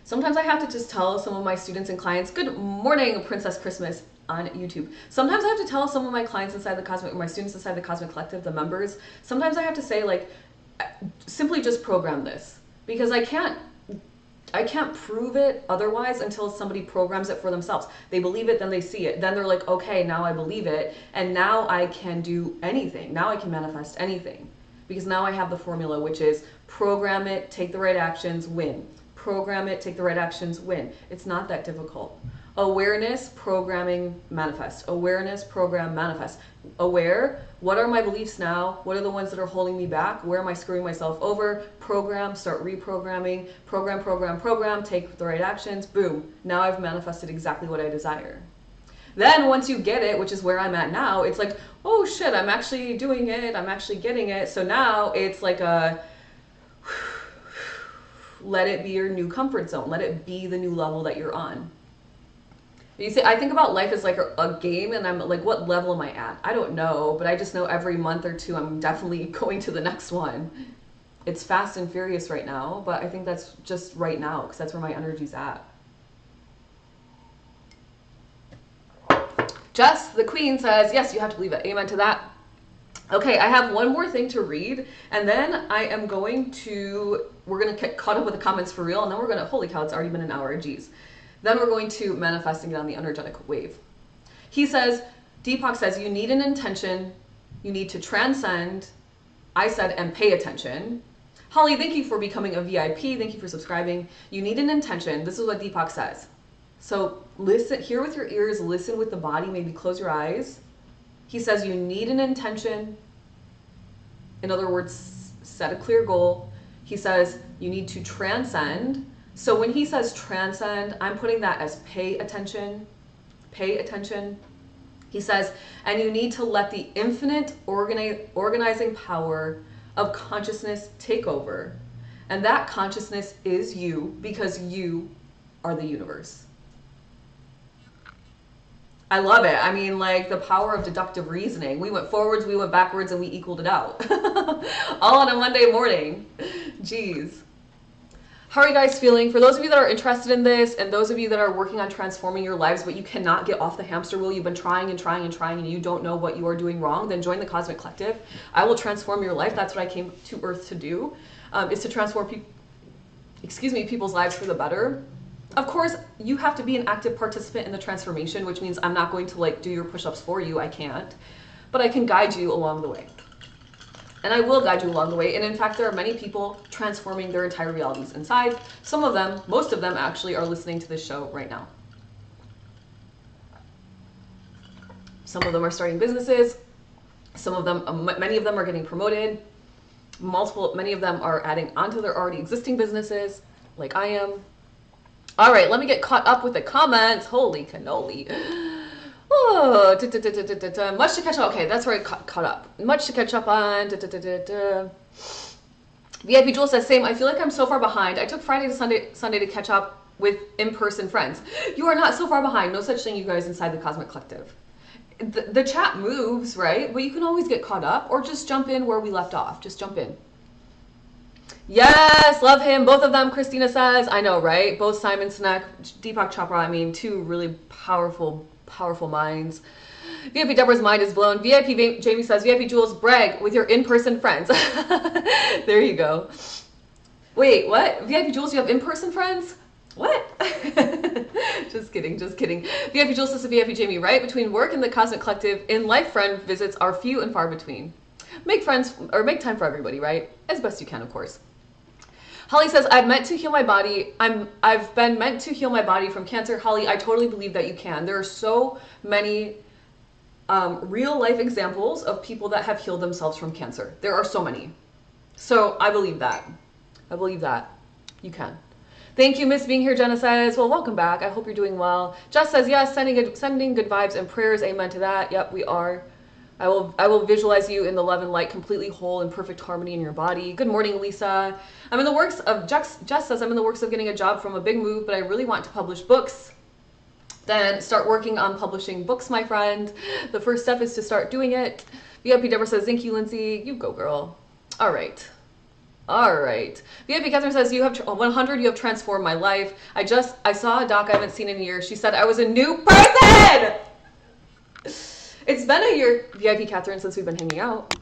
Speaker 1: Sometimes I have to just tell some of my students and clients, good morning, Princess Christmas on YouTube. Sometimes I have to tell some of my clients inside the Cosmic, or my students inside the Cosmic Collective, the members, sometimes I have to say, like, simply just program this. Because I can't prove it otherwise until somebody programs it for themselves. They believe it, then they see it. Then they're like, okay, now I believe it. And now I can do anything. Now I can manifest anything. Because now I have the formula, which is program it, take the right actions, win. Program it, take the right actions, win. It's not that difficult. Awareness, programming, manifest. Awareness, program, manifest. Aware, what are my beliefs now? What are the ones that are holding me back? Where am I screwing myself over? Program, start reprogramming. Program, take the right actions. Boom. Now I've manifested exactly what I desire. Then once you get it, which is where I'm at now, it's like, oh shit, I'm actually doing it. I'm actually getting it. So now it's like a, let it be your new comfort zone. Let it be the new level that you're on. You see, I think about life as like a game, and I'm like, what level am I at? I don't know, but I just know every month or two I'm definitely going to the next one. It's fast and furious right now, but I think that's just right now because that's where my energy's at. Jess, the queen, says, yes, you have to believe it. Amen to that. Okay, I have one more thing to read, and then I am going to, we're going to get caught up with the comments for real, and then we're going to, holy cow, it's already been an hour, geez. Then we're going to manifesting it on the energetic wave. He says, Deepak says, you need an intention, you need to transcend, I said, and pay attention. Holly, thank you for becoming a VIP, thank you for subscribing. You need an intention, this is what Deepak says. So listen, hear with your ears, listen with the body, maybe close your eyes. He says you need an intention. In other words, set a clear goal. He says you need to transcend. So when he says transcend, I'm putting that as pay attention. Pay attention. He says, and you need to let the infinite organizing power of consciousness take over. And that consciousness is you, because you are the universe. I love it. I mean, like the power of deductive reasoning. We went forwards, we went backwards, and we equaled it out. All on a Monday morning. Jeez. How are you guys feeling? For those of you that are interested in this, and those of you that are working on transforming your lives, but you cannot get off the hamster wheel, you've been trying and trying and trying, and you don't know what you are doing wrong, then join the Cosmic Collective. I will transform your life. That's what I came to Earth to do, is to transform people's lives for the better. Of course, you have to be an active participant in the transformation, which means I'm not going to like do your push-ups for you. I can't. But I can guide you along the way. And I will guide you along the way. And in fact, there are many people transforming their entire realities inside. Some of them, most of them actually, are listening to this show right now. Some of them are starting businesses. Some of them, many of them are getting promoted. Many of them are adding onto their already existing businesses, like I am. All right, let me get caught up with the comments. Holy cannoli. Oh, much to catch up. Okay, that's where I caught up. Much to catch up on. VIP Jewel says, same. I feel like I'm so far behind. I took Friday to Sunday to catch up with in-person friends. You are not so far behind. No such thing, you guys, inside the Cosmic Collective. The chat moves, right? But you can always get caught up or just jump in where we left off. Just jump in. Yes, love him. Both of them, Christina says. I know, right? Both Simon Sinek, Deepak Chopra. I mean, two really powerful minds. VIP Deborah's mind is blown. VIP Jamie says, VIP Jules, brag with your in-person friends. There you go. Wait, what? VIP Jules, you have in-person friends? What? Just kidding. VIP Jules says to VIP Jamie, right? Between work and the Cosmic Collective, in-life friend visits are few and far between. Make friends, or make time for everybody, right? As best you can, of course. Holly says, I've been meant to heal my body from cancer. Holly, I totally believe that you can. There are so many real life examples of people that have healed themselves from cancer. There are so many. So I believe that. You can. Thank you, Miss, being here. Jenna says, well, welcome back. I hope you're doing well. Jess says, yes, sending good vibes and prayers. Amen to that. Yep, we are. I will visualize you in the love and light, completely whole and perfect harmony in your body. Good morning, Lisa. I'm in the works of, Jess says, I'm in the works of getting a job from a big move, but I really want to publish books. Then start working on publishing books, my friend. The first step is to start doing it. VIP Deborah says, thank you, Lindsay. You go, girl. All right. All right. VIP Catherine says, you have 100, you have transformed my life. I saw a doc I haven't seen in a year. She said I was a new person. It's been a year, VIP Catherine, since we've been hanging out.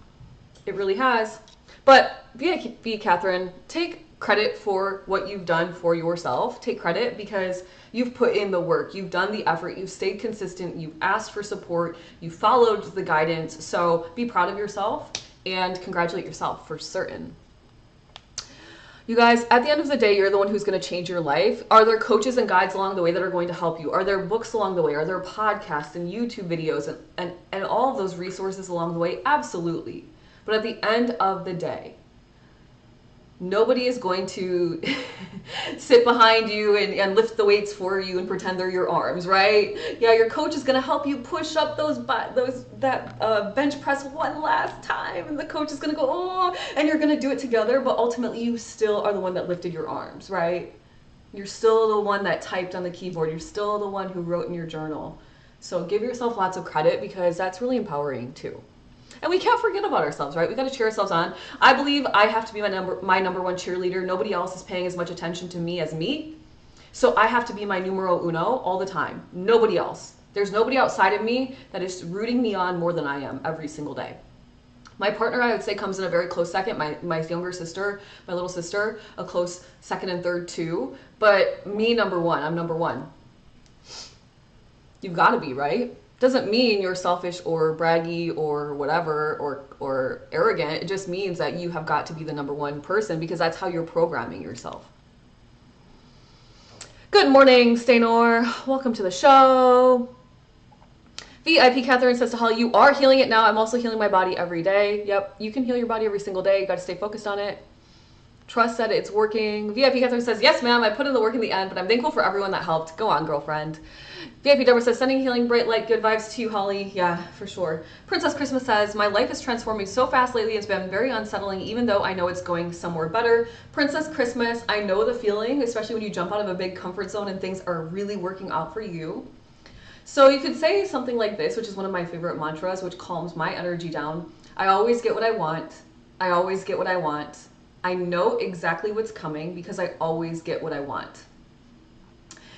Speaker 1: It really has. But VIP Catherine, take credit for what you've done for yourself. Take credit because you've put in the work. You've done the effort. You've stayed consistent. You've asked for support. You followed the guidance. So be proud of yourself and congratulate yourself for certain. You guys, at the end of the day, you're the one who's going to change your life. Are there coaches and guides along the way that are going to help you? Are there books along the way? Are there podcasts and YouTube videos and all of those resources along the way? Absolutely. But at the end of the day, nobody is going to sit behind you and lift the weights for you and pretend they're your arms, right? Yeah, your coach is going to help you push up that bench press one last time, and the coach is going to go, oh, and you're going to do it together, but ultimately you still are the one that lifted your arms, right? You're still the one that typed on the keyboard. You're still the one who wrote in your journal. So give yourself lots of credit because that's really empowering too. And we can't forget about ourselves, right? We got to cheer ourselves on. I believe I have to be my number one cheerleader. Nobody else is paying as much attention to me as me. So I have to be my numero uno all the time. Nobody else. There's nobody outside of me that is rooting me on more than I am every single day. My partner, I would say, comes in a very close second. My younger sister, my little sister, a close second and third too. But me, number one. I'm number one. You've got to be, right? Doesn't mean you're selfish or braggy or whatever or arrogant. It just means that you have got to be the number one person because that's how you're programming yourself. Good morning, Staynor. Welcome to the show. VIP Catherine says to Holly, you are healing it now. I'm also healing my body every day. Yep, you can heal your body every single day. You got to stay focused on it. Trust that it's working. VIP Catherine says, yes, ma'am, I put in the work in the end, but I'm thankful for everyone that helped. Go on, girlfriend. VIP Deborah says, sending healing, bright light, good vibes to you, Holly. Yeah, for sure. Princess Christmas says, my life is transforming so fast lately. It's been very unsettling, even though I know it's going somewhere better. Princess Christmas, I know the feeling, especially when you jump out of a big comfort zone and things are really working out for you. So you could say something like this, which is one of my favorite mantras, which calms my energy down. I always get what I want. I always get what I want. I know exactly what's coming because I always get what I want.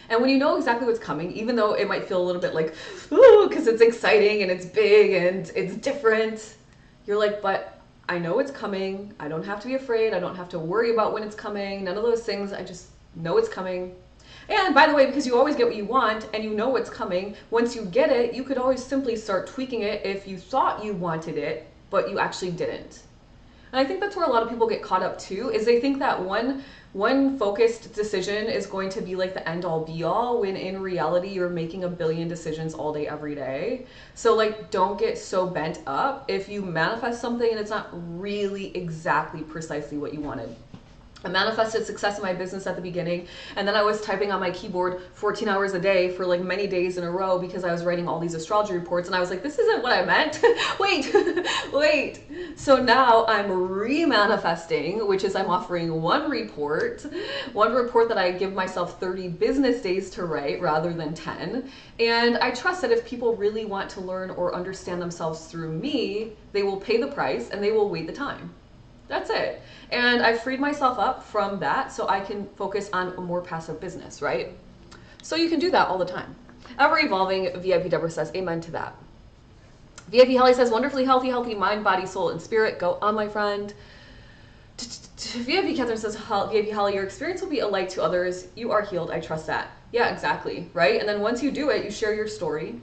Speaker 1: And when you know exactly what's coming, even though it might feel a little bit like, ooh, because it's exciting and it's big and it's different, you're like, but I know it's coming. I don't have to be afraid. I don't have to worry about when it's coming. None of those things. I just know it's coming. And by the way, because you always get what you want and you know what's coming, once you get it, you could always simply start tweaking it if you thought you wanted it, but you actually didn't. And I think that's where a lot of people get caught up too, is they think that one focused decision is going to be like the end all be all, when in reality you're making a billion decisions all day, every day. So like, don't get so bent up if you manifest something and it's not really exactly precisely what you wanted. I manifested success in my business at the beginning, and then I was typing on my keyboard 14 hours a day for like many days in a row because I was writing all these astrology reports, and I was like, this isn't what I meant. wait. So now I'm re-manifesting, which is I'm offering one report that I give myself 30 business days to write rather than 10. And I trust that if people really want to learn or understand themselves through me, they will pay the price and they will wait the time. That's it. And I freed myself up from that so I can focus on a more passive business, right? So you can do that all the time. Ever evolving, VIP Deborah says, amen to that. VIP Holly says, wonderfully healthy mind, body, soul, and spirit. Go on, my friend. VIP Catherine says, VIP Holly, your experience will be a light to others. You are healed. I trust that. Yeah, exactly, right? And then once you do it, you share your story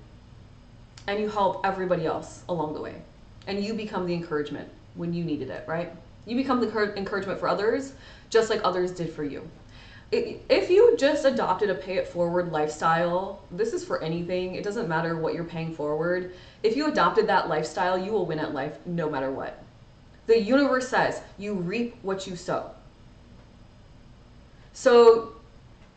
Speaker 1: and you help everybody else along the way. And you become the encouragement when you needed it, right? You become the encouragement for others, just like others did for you. If you just adopted a pay it forward lifestyle, this is for anything. It doesn't matter what you're paying forward. If you adopted that lifestyle, you will win at life no matter what. The universe says you reap what you sow. So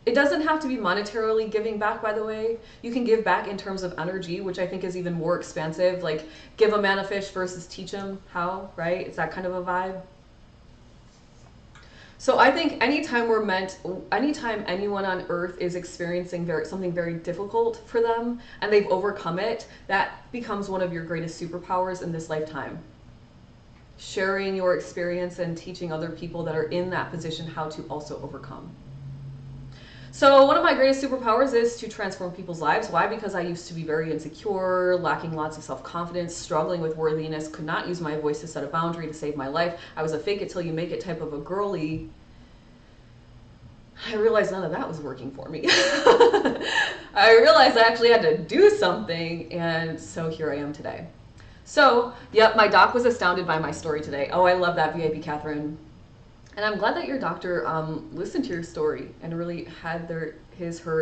Speaker 1: It doesn't have to be monetarily giving back, by the way. You can give back in terms of energy, which I think is even more expansive. Like give a man a fish versus teach him how, right? It's that kind of a vibe. So I think anytime anyone on earth is experiencing something very difficult for them and they've overcome it, that becomes one of your greatest superpowers in this lifetime. Sharing your experience and teaching other people that are in that position how to also overcome. So one of my greatest superpowers is to transform people's lives. Why? Because I used to be very insecure, lacking lots of self-confidence, struggling with worthiness, could not use my voice to set a boundary to save my life. I was a fake it till you make it type of a girly. I realized none of that was working for me. I realized I actually had to do something, and so here I am today. So, yep, my doc was astounded by my story today. Oh, I love that, VIP Catherine. And I'm glad that your doctor listened to your story and really had her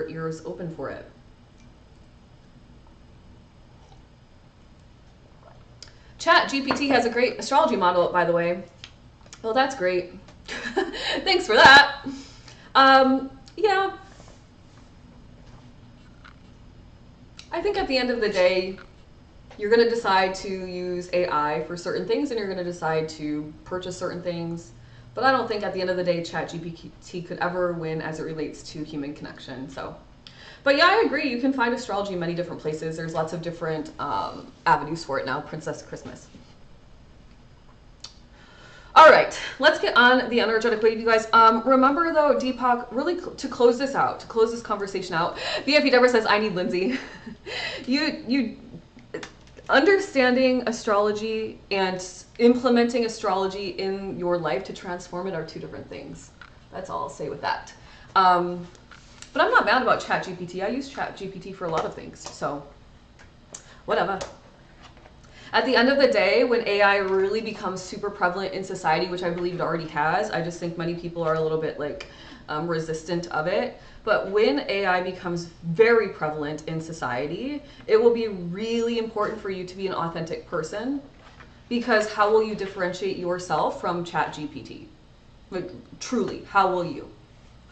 Speaker 1: ears open for it. Chat GPT has a great astrology model, by the way. Well, that's great. Thanks for that. Yeah. I think at the end of the day, you're going to decide to use AI for certain things and you're going to decide to purchase certain things. But I don't think at the end of the day, ChatGPT could ever win as it relates to human connection. So, but yeah, I agree. You can find astrology in many different places. There's lots of different avenues for it now. Princess Christmas. All right, let's get on the energetic wave, you guys. Remember though, Deepak, really to close this out, to close this conversation out, VIP Deborah says, I need Lindsay. you understanding astrology and implementing astrology in your life to transform it are two different things. That's all I'll say with that. But I'm not mad about ChatGPT. I use ChatGPT for a lot of things, so whatever. At the end of the day, when AI really becomes super prevalent in society, which I believe it already has, I just think many people are a little bit like resistant of it. But when AI becomes very prevalent in society, it will be really important for you to be an authentic person, because how will you differentiate yourself from ChatGPT? Like, truly, how will you?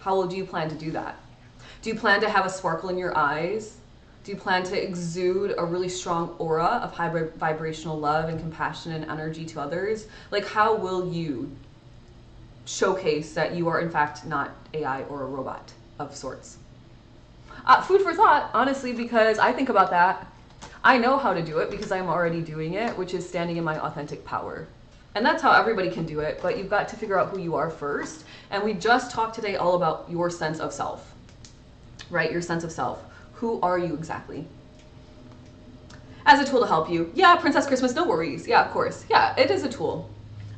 Speaker 1: Do you plan to do that? Do you plan to have a sparkle in your eyes? Do you plan to exude a really strong aura of high vibrational love and compassion and energy to others? Like, how will you showcase that you are in fact not AI or a robot of sorts? Food for thought, honestly, because I think about that. I know how to do it because I'm already doing it, which is standing in my authentic power. And that's how everybody can do it, but you've got to figure out who you are first. And we just talked today all about your sense of self, right? Your sense of self. Who are you exactly? As a tool to help you. Yeah, Princess Christmas, no worries. Yeah, of course. Yeah, it is a tool.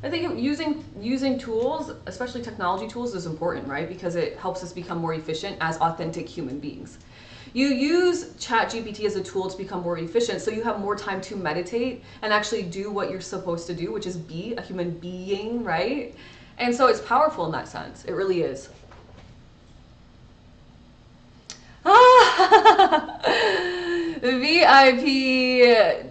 Speaker 1: I think using tools, especially technology tools, is important, right? Because it helps us become more efficient as authentic human beings. You use ChatGPT as a tool to become more efficient, so you have more time to meditate and actually do what you're supposed to do, which is be a human being, right? And so it's powerful in that sense. It really is. VIP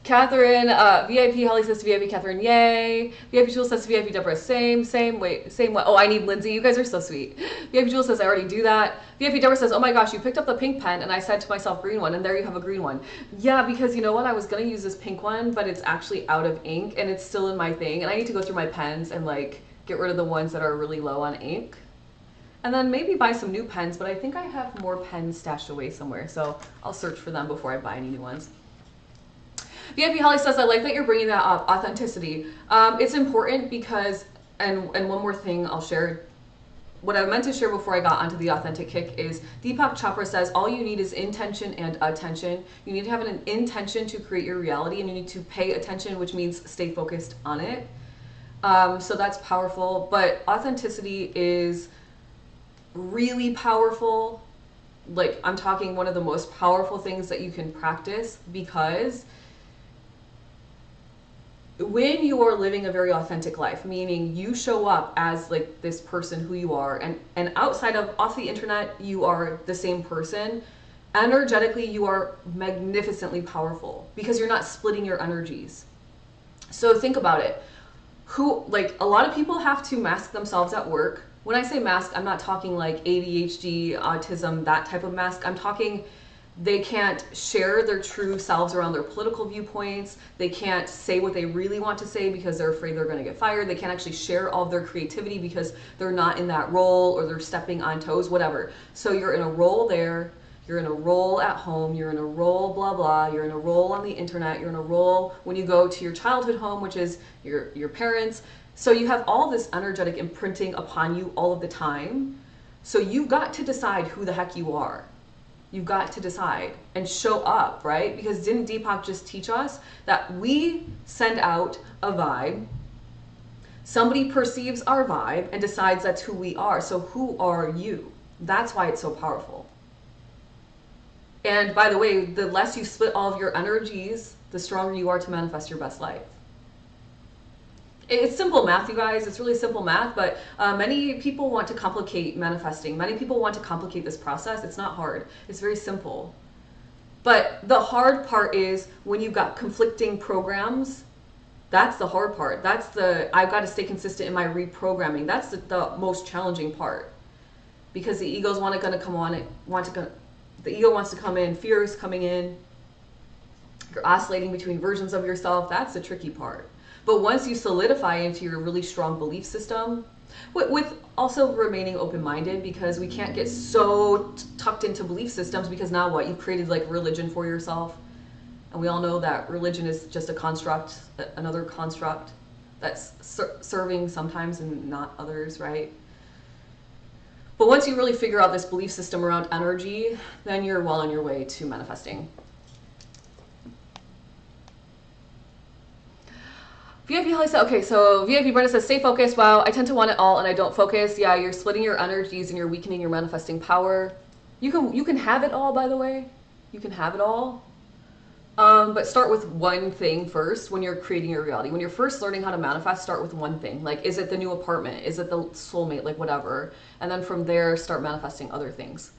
Speaker 1: Catherine, VIP Holly says to VIP Catherine, yay. VIP Jewel says to VIP Deborah, same way. Oh, I need Lindsay. You guys are so sweet. VIP Jewel says, I already do that. VIP Deborah says, oh my gosh, you picked up the pink pen, and I said to myself, green one, and there you have a green one. Yeah, because you know what? I was going to use this pink one, but it's actually out of ink, and it's still in my thing, and I need to go through my pens and like get rid of the ones that are really low on ink. And then maybe buy some new pens, but I think I have more pens stashed away somewhere, so I'll search for them before I buy any new ones. VIP Holly says, I like that you're bringing that up, authenticity. It's important because, and one more thing I'll share, what I meant to share before I got onto the authentic kick is Deepak Chopra says, all you need is intention and attention. You need to have an intention to create your reality, and you need to pay attention, which means stay focused on it. So that's powerful, but authenticity is really powerful. Like, I'm talking one of the most powerful things that you can practice, because when you are living a very authentic life, meaning you show up as like this person who you are, and outside of off the internet you are the same person, energetically you are magnificently powerful because you're not splitting your energies. So think about it. Like, a lot of people have to mask themselves at work When I say mask, I'm not talking like ADHD, autism, that type of mask. I'm talking they can't share their true selves around their political viewpoints. They can't say what they really want to say because they're afraid they're going to get fired. They can't actually share all of their creativity because they're not in that role, or they're stepping on toes, whatever. So you're in a role there, you're in a role at home, you're in a role blah blah, you're in a role on the internet, you're in a role when you go to your childhood home, which is your parents. So you have all this energetic imprinting upon you all of the time. So you've got to decide who the heck you are. You've got to decide and show up, right? Because didn't Deepak just teach us that we send out a vibe, somebody perceives our vibe and decides that's who we are. So who are you? That's why it's so powerful. And by the way, the less you split all of your energies, the stronger you are to manifest your best life. It's simple math, you guys. It's really simple math, but many people want to complicate manifesting. Many people want to complicate this process. It's not hard. It's very simple. But the hard part is when you've got conflicting programs. That's the hard part. That's I've got to stay consistent in my reprogramming. That's the most challenging part, because the ego's the ego wants to come in, fear is coming in. You're oscillating between versions of yourself. That's the tricky part. But once you solidify into your really strong belief system, with also remaining open-minded, because we can't get so tucked into belief systems, because now what? You've created like religion for yourself. And we all know that religion is just a construct, another construct that's serving sometimes and not others, right? But once you really figure out this belief system around energy, then you're well on your way to manifesting. VIP Holly said, okay, so VIP Brenda says, stay focused. Wow, I tend to want it all and I don't focus. Yeah, you're splitting your energies and you're weakening your manifesting power. You can have it all, by the way. You can have it all. But start with one thing first when you're creating your reality. When you're first learning how to manifest, start with one thing. Like, is it the new apartment? Is it the soulmate? Like, whatever. And then from there, start manifesting other things.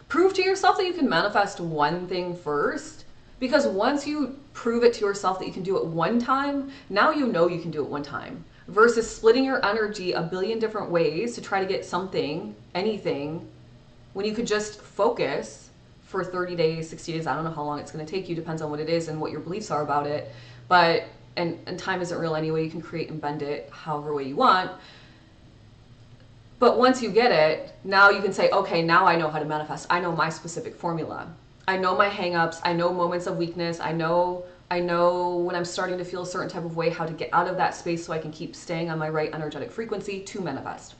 Speaker 1: Prove to yourself that you can manifest one thing first. Because once you prove it to yourself that you can do it one time, now you know you can do it one time. Versus splitting your energy a billion different ways to try to get something, anything, when you could just focus for 30 days, 60 days, I don't know how long it's going to take you, depends on what it is and what your beliefs are about it. But, and time isn't real anyway, you can create and bend it however way you want. But once you get it, now you can say, okay, now I know how to manifest. I know my specific formula. I know my hangups. I know moments of weakness. I know when I'm starting to feel a certain type of way, how to get out of that space so I can keep staying on my right energetic frequency to manifest.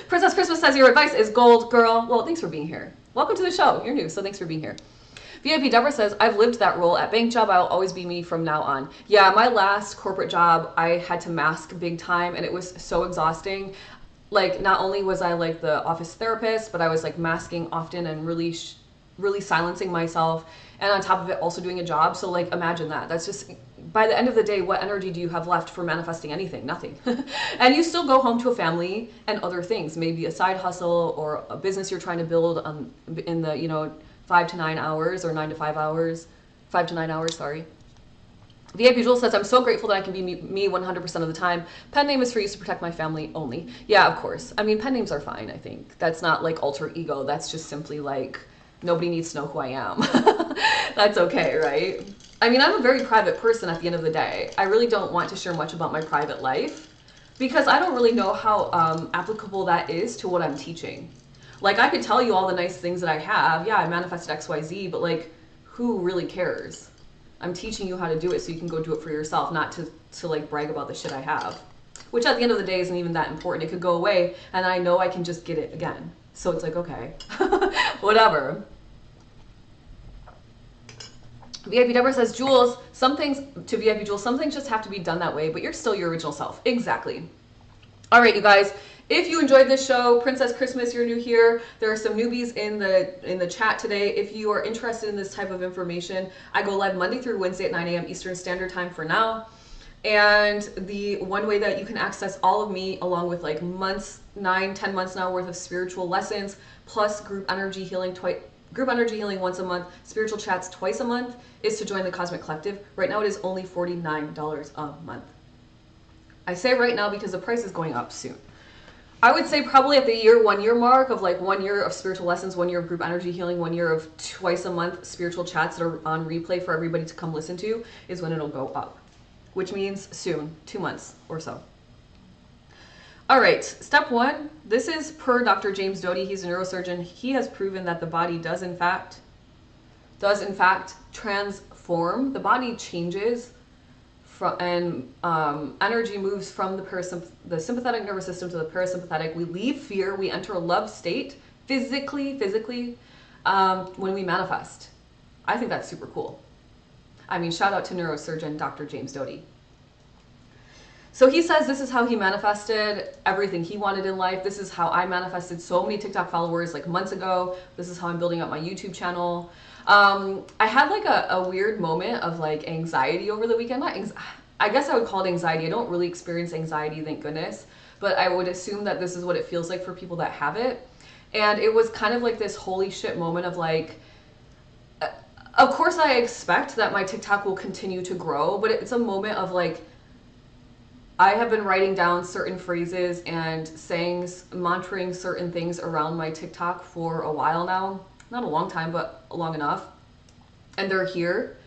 Speaker 1: Princess Christmas says, your advice is gold, girl. Well, thanks for being here. Welcome to the show. You're new, so thanks for being here. VIP Deborah says, I've lived that role at bank job. I'll always be me from now on. Yeah, my last corporate job, I had to mask big time, and it was so exhausting. Like, not only was I like the office therapist, but I was like masking often and really silencing myself, and on top of it also doing a job. So like, imagine that. That's just, by the end of the day, what energy do you have left for manifesting anything? Nothing. And you still go home to a family and other things, maybe a side hustle or a business you're trying to build in the 5 to 9 hours, or 9 to 5 hours, 5 to 9 hours, sorry. VIP Jewel says, I'm so grateful that I can be me 100% of the time. Pen name is for use to protect my family only. Yeah, of course. I mean, pen names are fine, I think. That's not like alter ego. That's just simply like, nobody needs to know who I am. That's okay, right? I mean, I'm a very private person at the end of the day. I really don't want to share much about my private life because I don't really know how applicable that is to what I'm teaching. Like, I could tell you all the nice things that I have. Yeah, I manifested XYZ, but like, who really cares? I'm teaching you how to do it so you can go do it for yourself, not to like brag about the shit I have, which at the end of the day isn't even that important. It could go away and I know I can just get it again. So it's like, okay, whatever. VIP Deborah says, Jules, some things, to VIP Jules, some things just have to be done that way, but you're still your original self. Exactly. All right, you guys, if you enjoyed this show, Princess Christmas, you're new here. There are some newbies in the chat today. If you are interested in this type of information, I go live Monday through Wednesday at 9 a.m. Eastern Standard Time for now. And the one way that you can access all of me, along with like 9-10 months now worth of spiritual lessons, plus group energy healing once a month, spiritual chats twice a month, is to join the Cosmic Collective. Right now it is only $49 a month. I say right now because the price is going up soon. I would say probably at the 1 year mark of like 1 year of spiritual lessons, 1 year of group energy healing, 1 year of twice a month spiritual chats that are on replay for everybody to come listen to is when it'll go up, which means soon, 2 months or so. All right, step 1. This is per Dr. James Doty. He's a neurosurgeon. He has proven that the body does in fact transform. The body changes and energy moves from the sympathetic nervous system to the parasympathetic. We leave fear, we enter a love state physically, when we manifest. I think that's super cool. I mean, shout out to neurosurgeon Dr. James Doty. So he says this is how he manifested everything he wanted in life. This is how I manifested so many TikTok followers like months ago. This is how I'm building up my YouTube channel. I had like a weird moment of like anxiety over the weekend. I guess I would call it anxiety. I don't really experience anxiety, thank goodness, but I would assume that this is what it feels like for people that have it. And it was kind of like this holy shit moment of like, of course I expect that my TikTok will continue to grow, but it's a moment of like, I have been writing down certain phrases and sayings, mantraing certain things around my TikTok for a while now. Not a long time, but long enough. And they're here.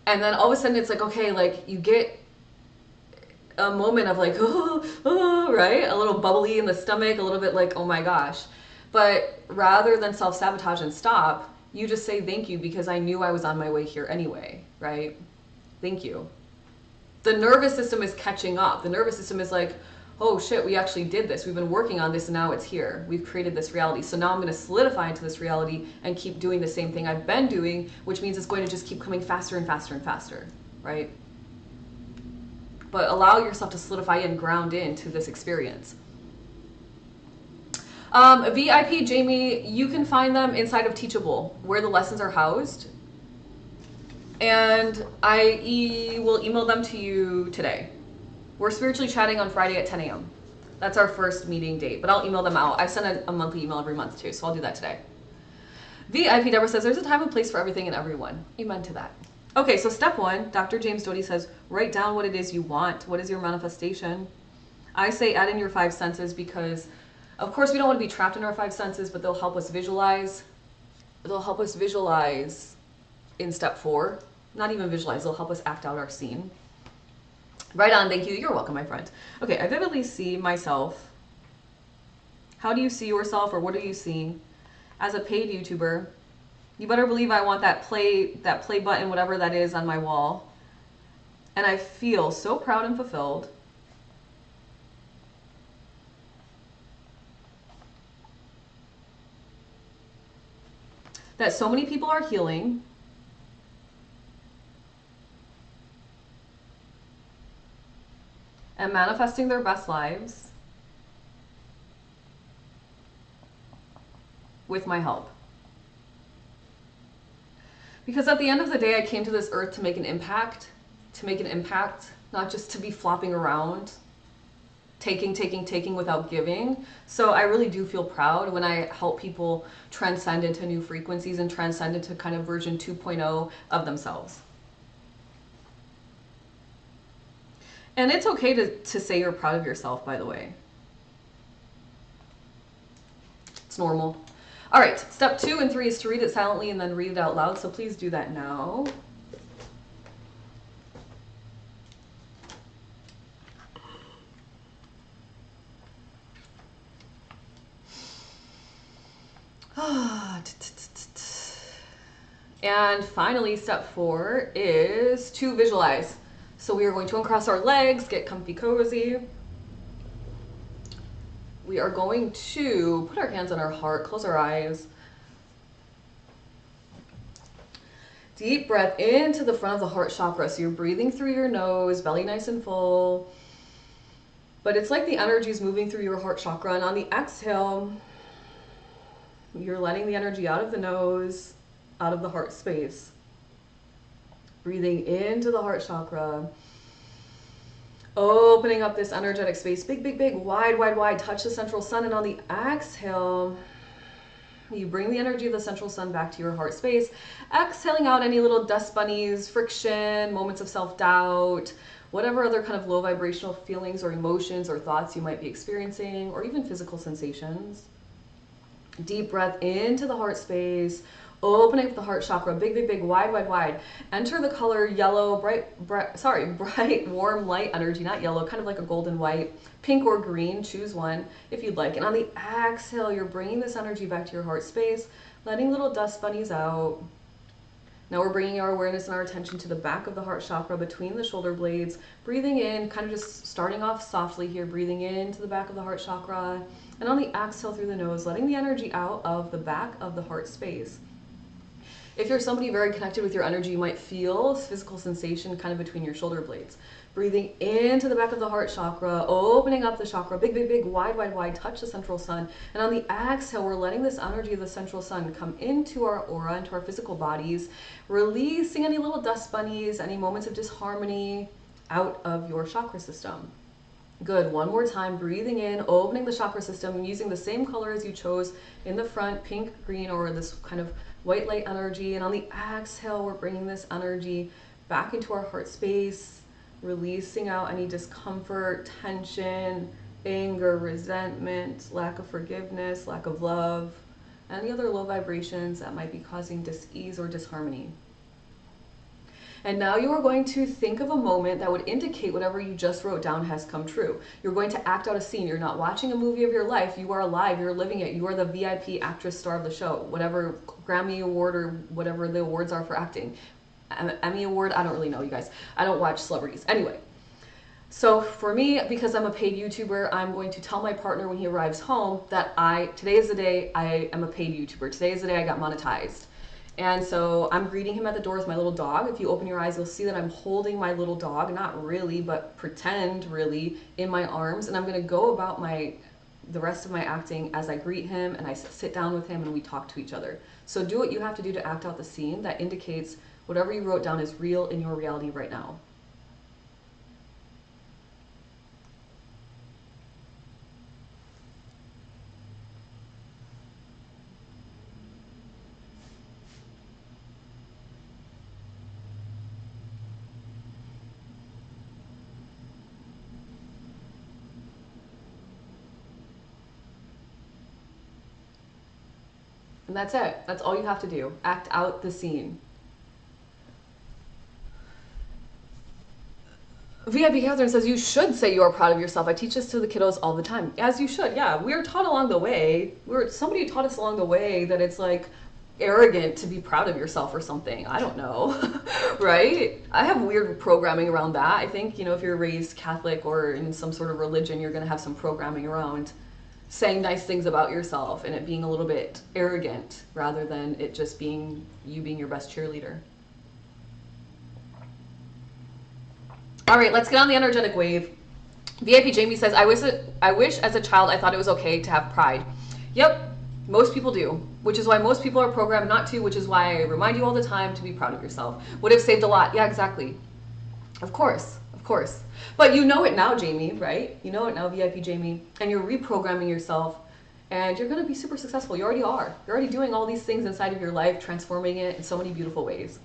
Speaker 1: And then all of a sudden it's like, okay, like you get a moment of like, right? A little bubbly in the stomach, a little bit like, oh my gosh. But rather than self-sabotage and stop, you just say thank you because I knew I was on my way here anyway, right? Thank you. The nervous system is catching up. The nervous system is like, oh shit, we actually did this. We've been working on this and now it's here. We've created this reality. So now I'm going to solidify into this reality and keep doing the same thing I've been doing, which means it's going to just keep coming faster and faster and faster, right? But allow yourself to solidify and ground into this experience. VIP, Jamie, you can find them inside of Teachable, where the lessons are housed. And I will email them to you today. We're spiritually chatting on Friday at 10 a.m. That's our first meeting date, but I'll email them out. I send a monthly email every month too, so I'll do that today. VIP Deborah says, there's a time and place for everything and everyone. Amen to that. Okay, so step 1, Dr. James Doty says, write down what it is you want. What is your manifestation? I say add in your 5 senses because, of course, we don't want to be trapped in our 5 senses, but they'll help us visualize. They'll help us visualize in step 4. Not even visualize, they'll help us act out our scene. Right on, thank you. You're welcome, my friend. Okay, I vividly see myself. How do you see yourself, or what do you see as a paid YouTuber? You better believe I want that play button, whatever that is, on my wall. And I feel so proud and fulfilled. That so many people are healing. And manifesting their best lives with my help. Because at the end of the day, I came to this earth to make an impact, not just to be flopping around, taking without giving. So I really do feel proud when I help people transcend into new frequencies and transcend into kind of version 2.0 of themselves. And it's okay to say you're proud of yourself, by the way. It's normal. All right, step 2 and 3 is to read it silently and then read it out loud. So please do that now. And finally, step 4 is to visualize. So we are going to uncross our legs, get comfy cozy. We are going to put our hands on our heart, close our eyes. Deep breath into the front of the heart chakra. So you're breathing through your nose, belly nice and full. But it's like the energy is moving through your heart chakra. And on the exhale, you're letting the energy out of the nose, out of the heart space. Breathing into the heart chakra. Opening up this energetic space. Big, wide. Touch the central sun. And on the exhale, You bring the energy of the central sun back to your heart space, exhaling out any little dust bunnies, friction, moments of self-doubt, whatever other kind of low vibrational feelings or emotions or thoughts you might be experiencing, or even physical sensations. Deep breath into the heart space, opening up the heart chakra, big, big, big, wide, wide, wide. Enter the color yellow, bright, warm, light energy, not yellow, kind of like a golden white, pink or green, choose one if you'd like. And on the exhale, you're bringing this energy back to your heart space, letting little dust bunnies out. Now we're bringing our awareness and our attention to the back of the heart chakra between the shoulder blades, breathing in, kind of just starting off softly here, breathing into the back of the heart chakra, and on the exhale through the nose, letting the energy out of the back of the heart space. If you're somebody very connected with your energy, you might feel physical sensation kind of between your shoulder blades. Breathing into the back of the heart chakra, opening up the chakra, big, big, big, wide, wide, wide, touch the central sun. And on the exhale, we're letting this energy of the central sun come into our aura, into our physical bodies, releasing any little dust bunnies, any moments of disharmony out of your chakra system. Good. One more time, breathing in, opening the chakra system, using the same color as you chose in the front, pink, green, or this kind of white light energy. And on the exhale, we're bringing this energy back into our heart space, releasing out any discomfort, tension, anger, resentment, lack of forgiveness, lack of love, any other low vibrations that might be causing dis-ease or disharmony. And now you are going to think of a moment that would indicate whatever you just wrote down has come true. You're going to act out a scene. You're not watching a movie of your life. You are alive. You're living it. You are the VIP actress star of the show, whatever Grammy Award or whatever the awards are for acting. Emmy Award, I don't really know, you guys. I don't watch celebrities. Anyway, so for me, because I'm a paid YouTuber, I'm going to tell my partner when he arrives home that today is the day I am a paid YouTuber. Today is the day I got monetized. And so I'm greeting him at the door with my little dog. If you open your eyes, you'll see that I'm holding my little dog, not really, but pretend really, in my arms. And I'm going to go about the rest of my acting as I greet him and I sit down with him and we talk to each other. So do what you have to do to act out the scene that indicates whatever you wrote down is real in your reality right now. And that's it. That's all you have to do. Act out the scene. VIP Catherine says, you should say you are proud of yourself. I teach this to the kiddos all the time. As you should, yeah. We are taught along the way. Somebody taught us along the way that it's like arrogant to be proud of yourself or something. I don't know, right? I have weird programming around that. I think, if you're raised Catholic or in some sort of religion, you're going to have some programming around saying nice things about yourself and it being a little bit arrogant rather than it just being you being your best cheerleader. All right, let's get on the energetic wave. VIP Jamie says, I wish as a child I thought it was okay to have pride. Yep, most people do, which is why most people are programmed not to, which is why I remind you all the time to be proud of yourself. Would have saved a lot. Yeah, exactly. Of course, of course. But you know it now, Jamie, right? You know it now, VIP Jamie, and you're reprogramming yourself and you're going to be super successful. You already are. You're already doing all these things inside of your life, transforming it in so many beautiful ways.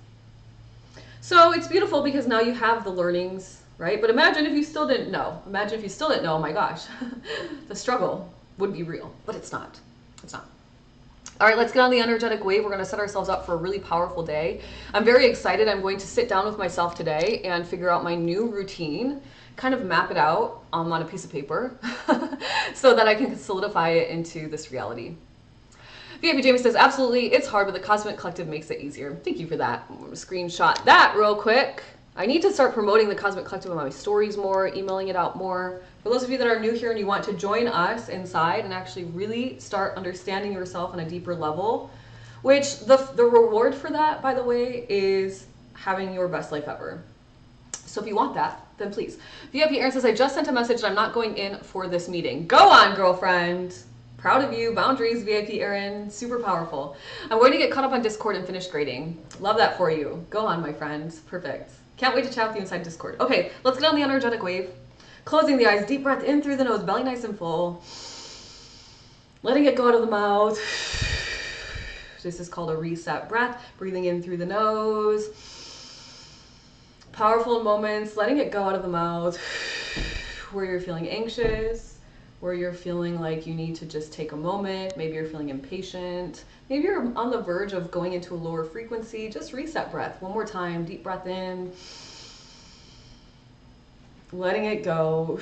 Speaker 1: So it's beautiful because now you have the learnings, right? But imagine if you still didn't know. Imagine if you still didn't know, oh my gosh, the struggle would be real, but it's not. It's not. All right, let's get on the energetic wave. We're going to set ourselves up for a really powerful day. I'm very excited. I'm going to sit down with myself today and figure out my new routine, kind of map it out on a piece of paper so that I can solidify it into this reality. VIP Jamie says, absolutely, it's hard, but the Cosmic Collective makes it easier. Thank you for that. I'm going to screenshot that real quick. I need to start promoting the Cosmic Collective on my stories more, emailing it out more. For those of you that are new here and you want to join us inside and actually really start understanding yourself on a deeper level, which the reward for that, by the way, is having your best life ever. So if you want that, then please. VIP Aaron says, I just sent a message and I'm not going in for this meeting. Go on, girlfriend. Proud of you. Boundaries, VIP Aaron. Super powerful. I'm going to get caught up on Discord and finish grading. Love that for you. Go on, my friend. Perfect. Can't wait to chat with you inside Discord. Okay, let's get on the energetic wave. Closing the eyes, deep breath in through the nose, belly nice and full. Letting it go out of the mouth. This is called a reset breath. Breathing in through the nose. Powerful moments, letting it go out of the mouth. Where you're feeling anxious, where you're feeling like you need to just take a moment. Maybe you're feeling impatient. Maybe you're on the verge of going into a lower frequency. Just reset breath. One more time. Deep breath in. Letting it go.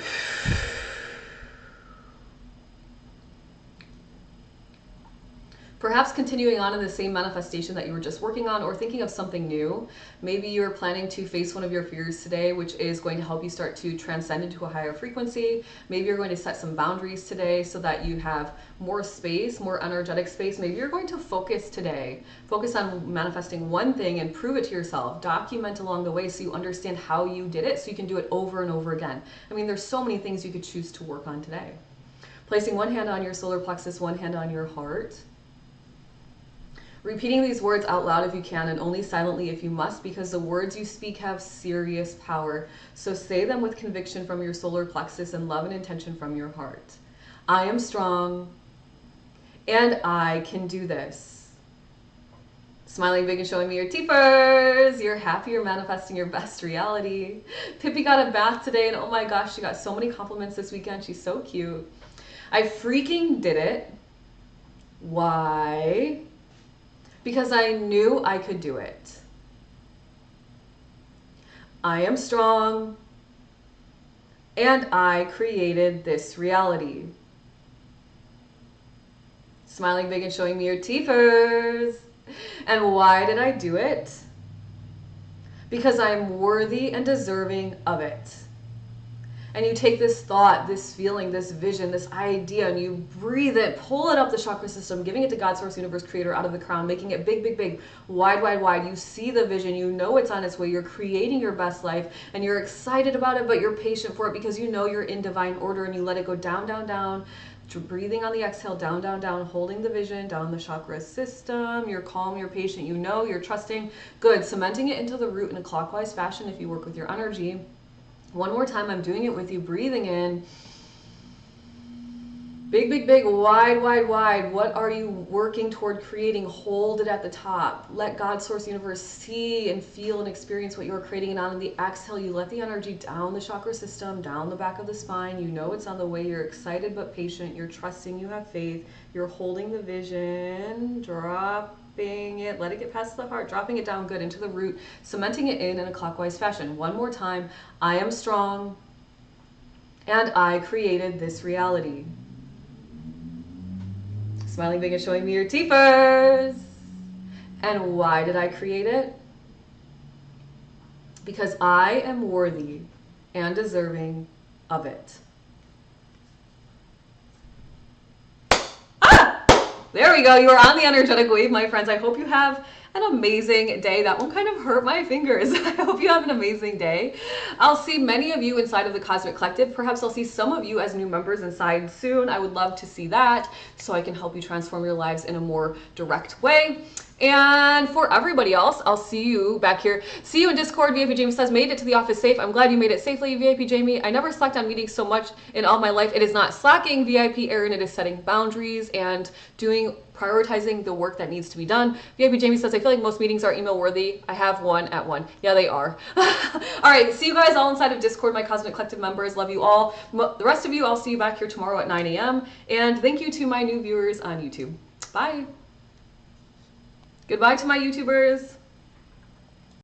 Speaker 1: Perhaps continuing on in the same manifestation that you were just working on, or thinking of something new. Maybe you're planning to face one of your fears today, which is going to help you start to transcend into a higher frequency. Maybe you're going to set some boundaries today so that you have more space, more energetic space. Maybe you're going to focus today. Focus on manifesting one thing and prove it to yourself. Document along the way so you understand how you did it, so you can do it over and over again. I mean, there's so many things you could choose to work on today. Placing one hand on your solar plexus, one hand on your heart. Repeating these words out loud if you can, and only silently if you must, because the words you speak have serious power. So say them with conviction from your solar plexus and love and intention from your heart. I am strong, and I can do this. Smiling big and showing me your teethers. You're happy, you're manifesting your best reality. Pippi got a bath today, and oh my gosh, she got so many compliments this weekend. She's so cute. I freaking did it. Why? Because I knew I could do it. I am strong, and I created this reality. Smiling big and showing me your teethers. And why did I do it? Because I'm worthy and deserving of it. And you take this thought, this feeling, this vision, this idea, and you breathe it, pull it up the chakra system, giving it to God, Source, Universe, Creator, out of the crown, making it big, big, big, wide, wide, wide. You see the vision, you know it's on its way, you're creating your best life, and you're excited about it, but you're patient for it because you know you're in divine order, and you let it go down, down, down. Breathing on the exhale, down, down, down, holding the vision, down the chakra system. You're calm, you're patient, you know, you're trusting. Good. Cementing it into the root in a clockwise fashion if you work with your energy. One more time, I'm doing it with you, breathing in. Big, big, big, wide, wide, wide. What are you working toward creating? Hold it at the top. Let God, Source, Universe see and feel and experience what you're creating. And on the exhale, you let the energy down the chakra system, down the back of the spine. You know it's on the way. You're excited but patient. You're trusting. You have faith. You're holding the vision, dropping it. Let it get past the heart, dropping it down good into the root, cementing it in a clockwise fashion. One more time. I am strong, and I created this reality. Smiling big and showing me your teethers. And why did I create it? Because I am worthy and deserving of it. There we go. You are on the energetic wave, my friends. I hope you have an amazing day. That one kind of hurt my fingers. I hope you have an amazing day. I'll see many of you inside of the Cosmic Collective. Perhaps I'll see some of you as new members inside soon. I would love to see that so I can help you transform your lives in a more direct way. And for everybody else, I'll see you back here. See you in Discord. VIP Jamie says, made it to the office safe. I'm glad you made it safely, VIP Jamie. I never slacked on meetings so much in all my life. It is not slacking, VIP Aaron. It is setting boundaries and prioritizing the work that needs to be done. VIP Jamie says, I feel like most meetings are email worthy. I have one at 1. Yeah, they are. All right, see you guys all inside of Discord, my Cosmic Collective members. Love you all. The rest of you, I'll see you back here tomorrow at 9 a.m. And thank you to my new viewers on YouTube. Bye. Goodbye to my YouTubers.